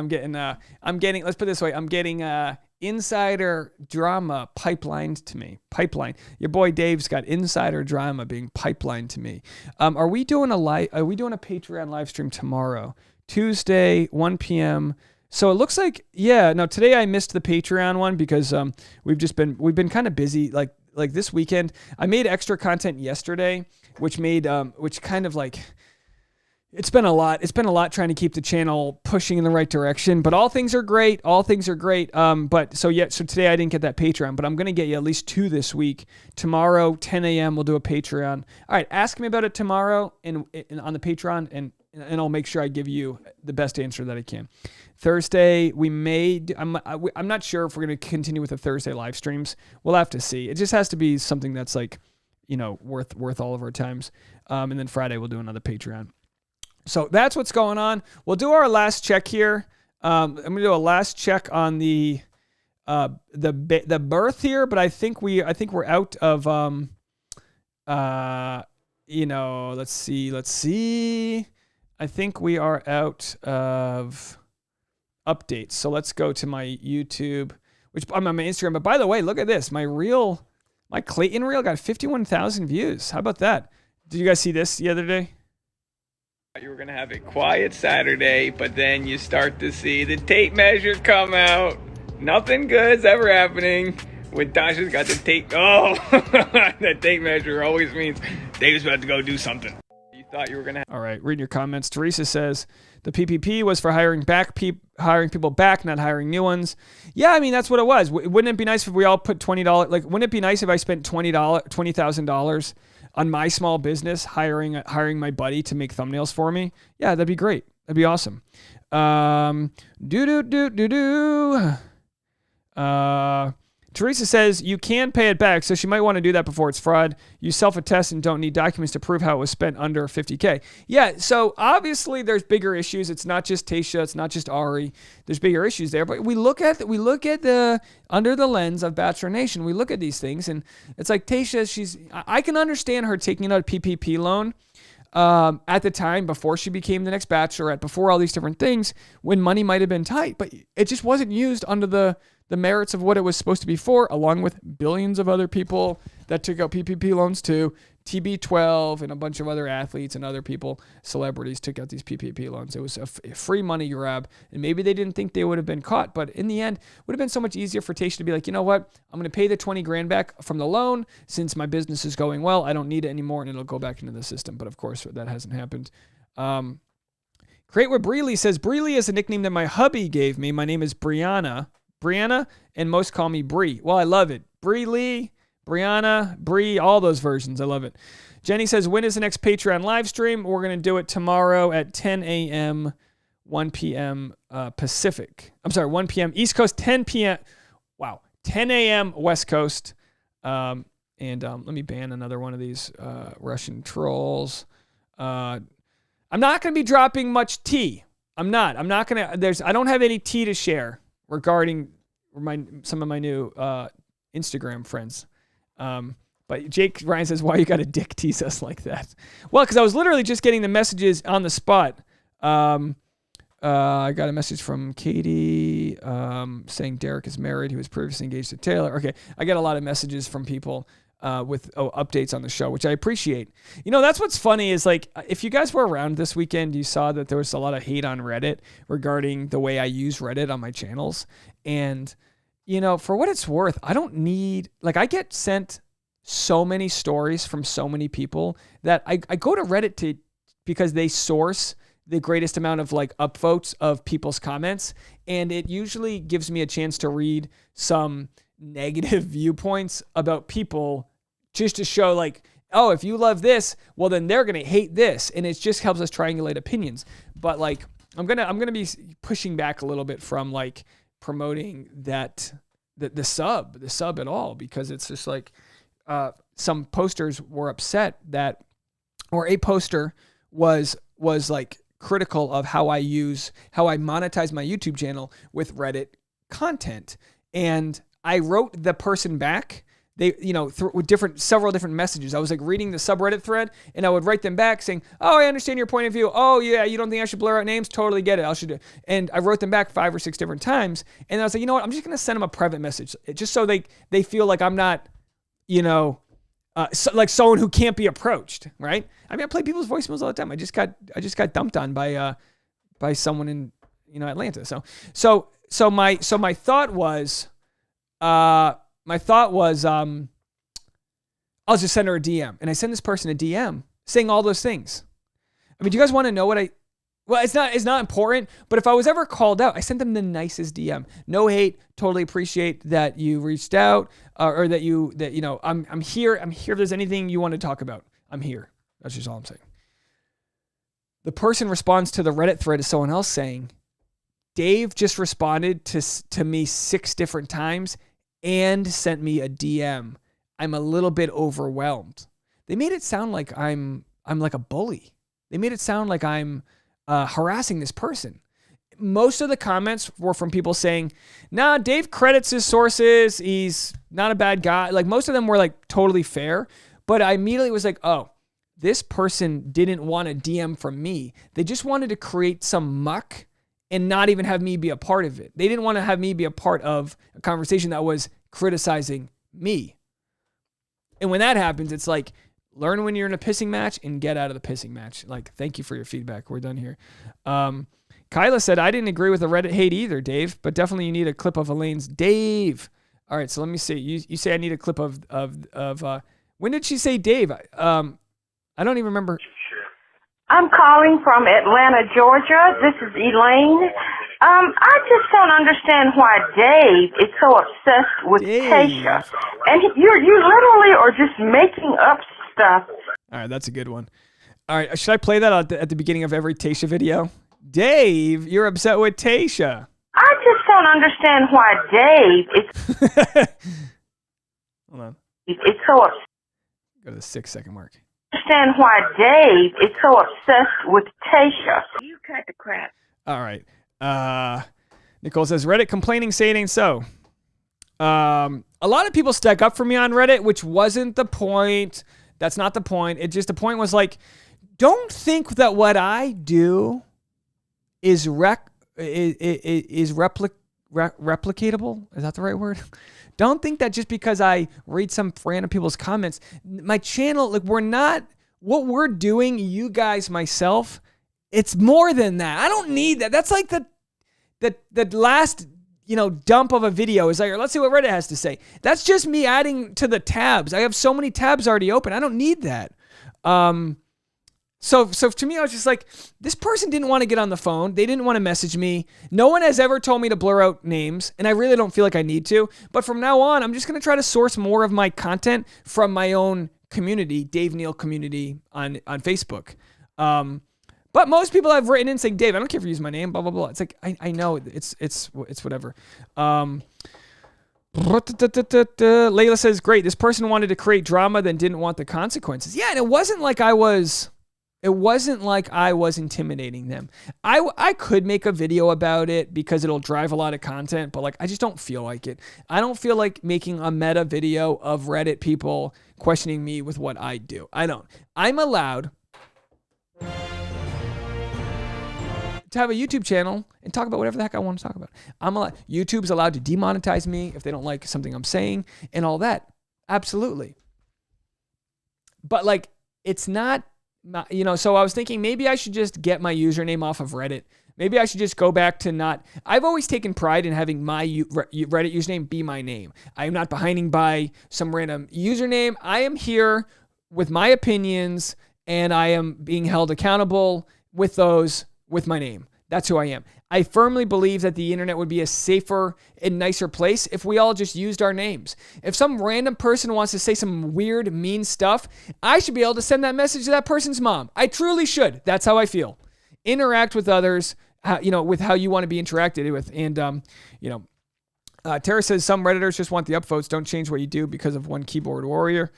S1: Let's put it this way. I'm getting insider drama pipelined to me. Your boy Dave's got insider drama being pipelined to me. Are we doing a Patreon live stream tomorrow, Tuesday, 1 p.m. So it looks like, today I missed the Patreon one because we've been kind of busy like this weekend. I made extra content yesterday, which kind of it's been a lot. It's been a lot trying to keep the channel pushing in the right direction, but all things are great. So today I didn't get that Patreon, but I'm going to get you at least 2 this week. Tomorrow, 10 a.m. we'll do a Patreon. All right. Ask me about it tomorrow and on the Patreon and I'll make sure I give you the best answer that I can. Thursday, I'm not sure if we're going to continue with the Thursday live streams. We'll have to see. It just has to be something that's worth all of our times. And then Friday we'll do another Patreon. So that's what's going on. We'll do our last check here. I'm going to do a last check on the the birth here, but I think we're out of let's see. I think we are out of updates. So let's go to my YouTube, which I'm on my Instagram. But by the way, look at this. My Clayton reel got 51,000 views. How about that? Did you guys see this the other day?
S4: You were going to have a quiet Saturday, but then you start to see the tape measure come out. Nothing good's ever happening when Tasha's got the tape. Oh, that tape measure always means Dave's about to go do something. You thought you were going to.
S1: All right, reading your comments. Teresa says the PPP was for hiring people back, not hiring new ones. Yeah, I mean, that's what it was. Wouldn't it be nice if we all put $20? Like, wouldn't it be nice if I spent $20,000 on my small business hiring my buddy to make thumbnails for me? Yeah, that'd be great. That'd be awesome. Teresa says you can pay it back, so she might want to do that before it's fraud. You self-attest and don't need documents to prove how it was spent under $50K. Yeah, so obviously there's bigger issues. It's not just Tasha, it's not just Ari. There's bigger issues there, but we look at the under the lens of Bachelor Nation. We look at these things, and it's like Tasha. I can understand her taking out a PPP loan at the time before she became the next Bachelorette, before all these different things, when money might have been tight, but it just wasn't used under the merits of what it was supposed to be for, along with billions of other people that took out PPP loans too. TB12 and a bunch of other athletes and other people, celebrities, took out these PPP loans. It was a free money grab, and maybe they didn't think they would have been caught, but in the end, it would have been so much easier for Tasha to be like, you know what, I'm going to pay the 20 grand back from the loan since my business is going well. I don't need it anymore, and it'll go back into the system. But of course, that hasn't happened. Create with Breely says, Breely is a nickname that my hubby gave me. My name is Brianna, and most call me Bree. Well, I love it. Bree Lee, Brianna, Bree, all those versions. I love it. Jenny says, when is the next Patreon live stream? We're going to do it tomorrow at 10 a.m., 1 p.m. Pacific. I'm sorry, 1 p.m. East Coast, 10 p.m. Wow, 10 a.m. West Coast. And let me ban another one of these Russian trolls. I'm not going to be dropping much tea. I'm not going to. I don't have any tea to share regarding some of my new Instagram friends. But Jake Ryan says, why you got to dick tease us like that? Well, because I was literally just getting the messages on the spot. I got a message from Katie saying Derek is married. He was previously engaged to Taylor. Okay, I get a lot of messages from people with updates on the show, which I appreciate. You know, that's what's funny is, like, if you guys were around this weekend, you saw that there was a lot of hate on Reddit regarding the way I use Reddit on my channels. And, you know, for what it's worth, I don't need, like, I get sent so many stories from so many people that I go to Reddit because they source the greatest amount of, like, upvotes of people's comments. And it usually gives me a chance to read some negative viewpoints about people, just to show, like, oh, if you love this, well, then they're going to hate this. And it just helps us triangulate opinions. But, like, I'm going to be pushing back a little bit from, like, promoting that the sub at all, because it's just like some posters were upset that, or a poster was like critical of how I monetize my YouTube channel with Reddit content. And I wrote the person back, they, you know, with several different messages. I was like reading the subreddit thread, and I would write them back saying, oh, I understand your point of view. Oh yeah, you don't think I should blur out names? Totally get it. And I wrote them back 5 or 6 different times. And I was like, you know what? I'm just going to send them a private message, just so they feel like I'm not, you know, like someone who can't be approached, right? I mean, I play people's voicemails all the time. I just got dumped on by someone in, you know, Atlanta. So my thought was, I'll just send her a DM. And I send this person a DM saying all those things. I mean, do you guys want to know what well, it's not important, but if I was ever called out, I sent them the nicest DM. No hate, totally appreciate that you reached out, or that you know, I'm here if there's anything you want to talk about. I'm here. That's just all I'm saying. The person responds to the Reddit thread as someone else saying, Dave just responded to me 6 different times and sent me a DM. I'm a little bit overwhelmed. They made it sound like I'm like a bully. They made it sound like I'm harassing this person. most of the comments were from people saying, nah, Dave credits his sources. He's not a bad guy. Like most of them were like totally fair. But I immediately was like, oh, this person didn't want a DM from me. They just wanted to create some muck and not even have me be a part of it. They didn't want to have me be a part of a conversation that was criticizing me. And when that happens, it's like, learn when you're in a pissing match and get out of the pissing match. Like, thank you for your feedback. We're done here. Kyla said, I didn't agree with the Reddit hate either, Dave, but definitely you need a clip of Elaine's. Dave. All right, so let me see. You say I need a clip of when did she say Dave? I don't even remember.
S6: I'm calling from Atlanta, Georgia. This is Elaine. I just don't understand why Dave is so obsessed with Tasha. And you literally are just making up stuff.
S1: All right, that's a good one. All right, should I play that at the beginning of every Tasha video? Dave, you're upset with Tasha.
S6: I just don't understand why Dave is...
S1: Hold on.
S6: It's so upset.
S1: Go to the 6-second mark.
S6: Understand why Dave is so obsessed with Tasha. You cut the crap.
S1: All right. Nicole says, Reddit complaining, say it ain't so. A lot of people stack up for me on Reddit, which wasn't the point. That's not the point. The point was like, don't think that what I do is replicatable. Is that the right word? Don't think that just because I read some random people's comments, my channel, like what we're doing, you guys, myself, it's more than that. I don't need that. That's like the last, dump of a video is like, let's see what Reddit has to say. That's just me adding to the tabs. I have so many tabs already open. I don't need that. So to me, I was just like, this person didn't want to get on the phone. They didn't want to message me. No one has ever told me to blur out names, and I really don't feel like I need to. But from now on, I'm just going to try to source more of my content from my own community, Dave Neal community on Facebook. But most people have written in saying, Dave, I don't care if you use my name, blah, blah, blah. It's like, I know it's whatever. Layla says, great. This person wanted to create drama, then didn't want the consequences. Yeah, and it wasn't like I was intimidating them. I could make a video about it because it'll drive a lot of content, but I just don't feel like it. I don't feel like making a meta video of Reddit people questioning me with what I do. I don't. I'm allowed to have a YouTube channel and talk about whatever the heck I want to talk about. YouTube's allowed to demonetize me if they don't like something I'm saying and all that. Absolutely. But it's not, so I was thinking maybe I should just get my username off of Reddit. Maybe I should just go back to I've always taken pride in having my Reddit username be my name. I'm not behinding by some random username. I am here with my opinions and I am being held accountable with those with my name. That's who I am. I firmly believe that the internet would be a safer and nicer place if we all just used our names. If some random person wants to say some weird, mean stuff, I should be able to send that message to that person's mom. I truly should. That's how I feel. Interact with others, with how you want to be interacted with. And, Tara says some Redditors just want the upvotes. Don't change what you do because of one keyboard warrior.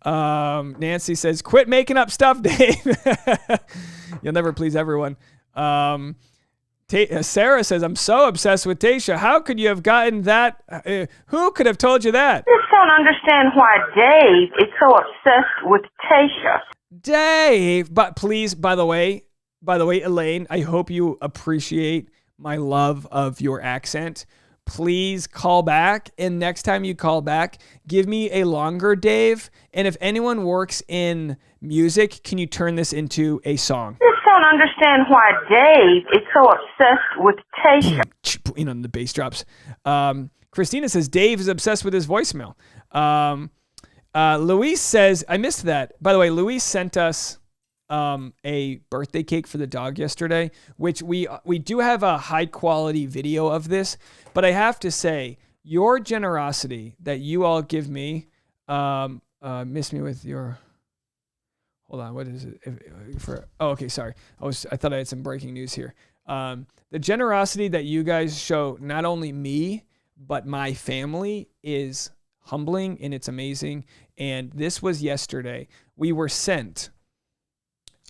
S1: Nancy says, quit making up stuff, Dave. You'll never please everyone. Sarah says, I'm so obsessed with Tasha. How could you have gotten that? Who could have told you that?
S6: I just don't understand why Dave is so obsessed with Tasha.
S1: Dave, but please, by the way, Elaine, I hope you appreciate my love of your accent. Please call back, and next time you call back, give me a longer Dave. And if anyone works in music, can you turn this into a song?
S6: I just don't understand why Dave is so obsessed with Tasha.
S1: The bass drops. Christina says Dave is obsessed with his voicemail. Luis says, I missed that. By the way, Luis sent us a birthday cake for the dog yesterday, which we do have a high quality video of this, but I have to say your generosity that you all give me, miss me with your, hold on, what is it? Okay, sorry. I thought I had some breaking news here. The generosity that you guys show, not only me, but my family, is humbling and it's amazing. And this was yesterday. We were sent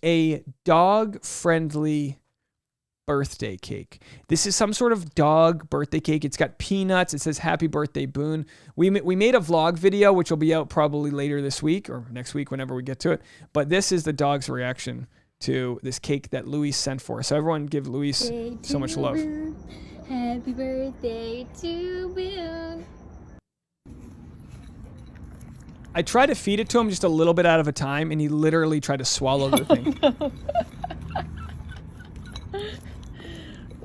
S1: a dog-friendly birthday cake. This is some sort of dog birthday cake. It's got peanuts. It says happy birthday, Boone. We made a vlog video, which will be out probably later this week or next week whenever we get to it. But this is the dog's reaction to this cake that Luis sent for us. So everyone give Luis so much love.
S2: Happy birthday to Boone.
S1: I tried to feed it to him just a little bit out of a time, and he literally tried to swallow the thing.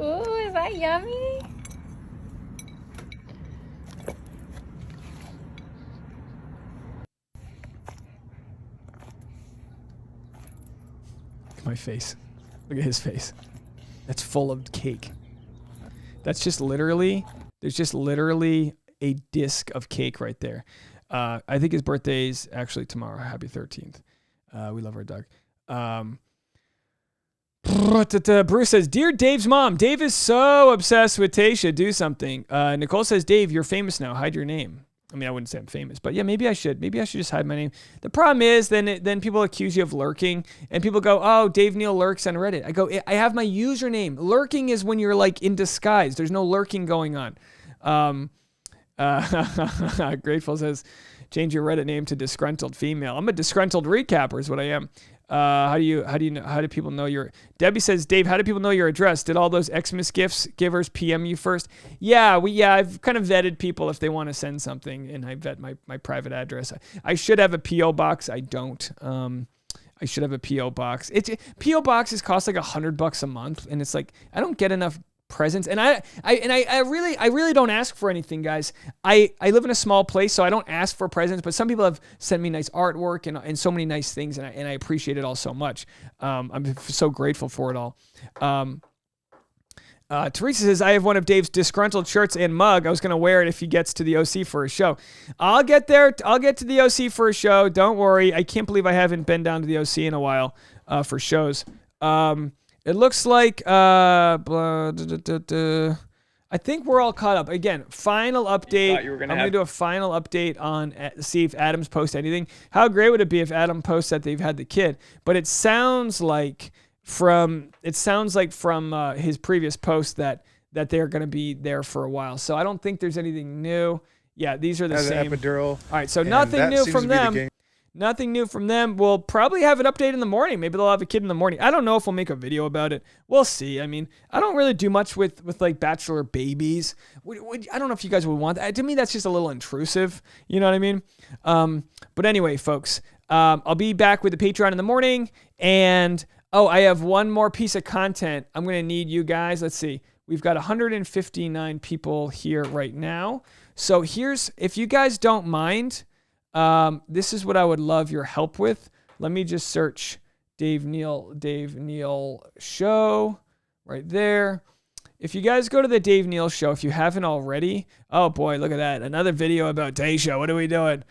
S2: Ooh, is that yummy?
S1: Look at my face. Look at his face. That's full of cake. That's just literally, there's just literally a disc of cake right there. I think his birthday's actually tomorrow. Happy 13th. We love our dog. Bruce says, Dear Dave's mom, Dave is so obsessed with Tayshia. Do something. Nicole says, Dave, you're famous now. Hide your name. I mean, I wouldn't say I'm famous, but yeah, maybe I should. Maybe I should just hide my name. The problem is then people accuse you of lurking, and people go, oh, Dave Neal lurks on Reddit. I go, I have my username. Lurking is when you're like in disguise. There's no lurking going on. Grateful says, change your Reddit name to disgruntled female. I'm a disgruntled recapper is what I am. How do people know your, Debbie says, Dave, how do people know your address? Did all those Xmas gifts givers PM you first? Yeah, I've kind of vetted people if they want to send something, and I vet my private address. I should have a PO box. I don't. I should have a PO box. PO boxes cost like $100 a month, and it's like I don't get enough presents, and I really don't ask for anything, guys. I live in a small place, so I don't ask for presents, but some people have sent me nice artwork and so many nice things, and I appreciate it all so much. I'm so grateful for it all. Teresa says, I have one of Dave's disgruntled shirts and mug. I was going to wear it if he gets to the OC for a show. I'll get there. I'll get to the OC for a show. Don't worry. I can't believe I haven't been down to the OC in a while for shows. It looks like, I think we're all caught up. Again, final update. I'm going to do a final update on, see if Adam's post anything. How great would it be if Adam posts that they've had the kid? But it sounds like from his previous post that they're going to be there for a while. So I don't think there's anything new. Yeah, these are the same.
S3: Epidural.
S1: All right, so nothing new from them. Nothing new from them. We'll probably have an update in the morning. Maybe they'll have a kid in the morning. I don't know if we'll make a video about it. We'll see. I mean, I don't really do much with like bachelor babies. I don't know if you guys would want that. To me, that's just a little intrusive. You know what I mean? But anyway, folks, I'll be back with the Patreon in the morning. And, I have one more piece of content. I'm going to need you guys. Let's see. We've got 159 people here right now. So if you guys don't mind, this is what I would love your help with. Let me just search Dave Neal show right there. If you guys go to the Dave Neal show, if you haven't already, oh boy, look at that. Another video about Tayshia. What are we doing?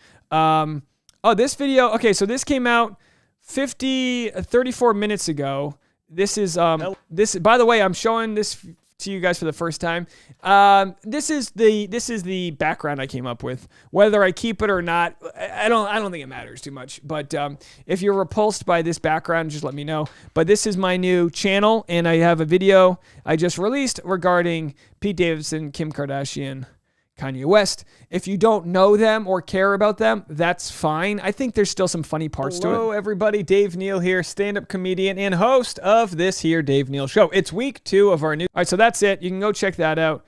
S1: This video. Okay. So this came out 34 minutes ago. This is, by the way, I'm showing this to you guys for the first time. This is the background I came up with. Whether I keep it or not, I don't think it matters too much. But if you're repulsed by this background, just let me know. But this is my new channel, and I have a video I just released regarding Pete Davidson, Kim Kardashian, Kanye West. If you don't know them or care about them, that's fine. I think there's still some funny parts to it. Hello, everybody. Dave Neal here, stand-up comedian and host of this here Dave Neal show. It's week 2 of our new... All right, so that's it. You can go check that out.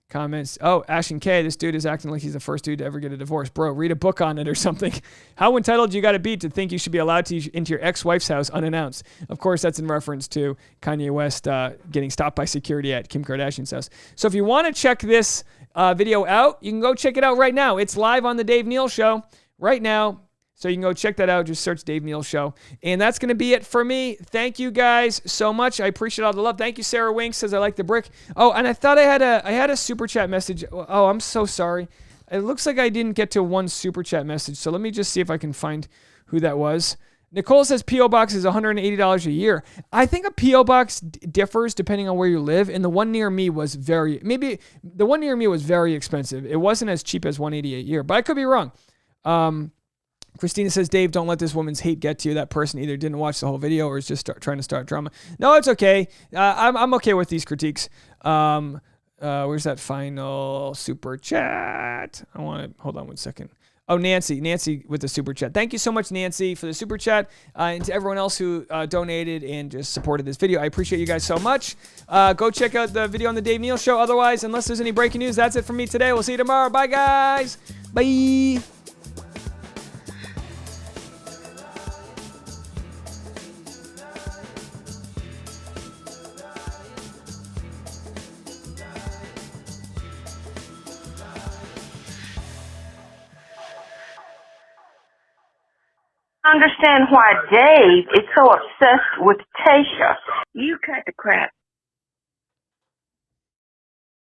S1: Comments. Oh, Ashton K, this dude is acting like he's the first dude to ever get a divorce. Bro, read a book on it or something. How entitled you got to be to think you should be allowed to into your ex-wife's house unannounced? Of course, that's in reference to Kanye West getting stopped by security at Kim Kardashian's house. So if you want to check this video out, you can go check it out right now. It's live on the Dave Neal show right now. So you can go check that out. Just search Dave Neal show. And that's going to be it for me. Thank you guys so much. I appreciate all the love. Thank you, Sarah Winks, says I like the brick. Oh, and I thought I had a super chat message. Oh, I'm so sorry. It looks like I didn't get to one super chat message. So let me just see if I can find who that was. Nicole says P.O. Box is $180 a year. I think a P.O. Box differs depending on where you live, and the one near me was very expensive. It wasn't as cheap as $188 a year, but I could be wrong. Christina says, Dave, don't let this woman's hate get to you. That person either didn't watch the whole video or is just trying to start drama. No, it's okay. I'm okay with these critiques. Where's that final super chat? Hold on one second. Oh, Nancy with the super chat. Thank you so much, Nancy, for the super chat, and to everyone else who donated and just supported this video. I appreciate you guys so much. Go check out the video on the Dave Neal Show. Otherwise, unless there's any breaking news, that's it from me today. We'll see you tomorrow. Bye, guys. Bye.
S6: Understand why Dave is so obsessed with Tasha. You cut the crap.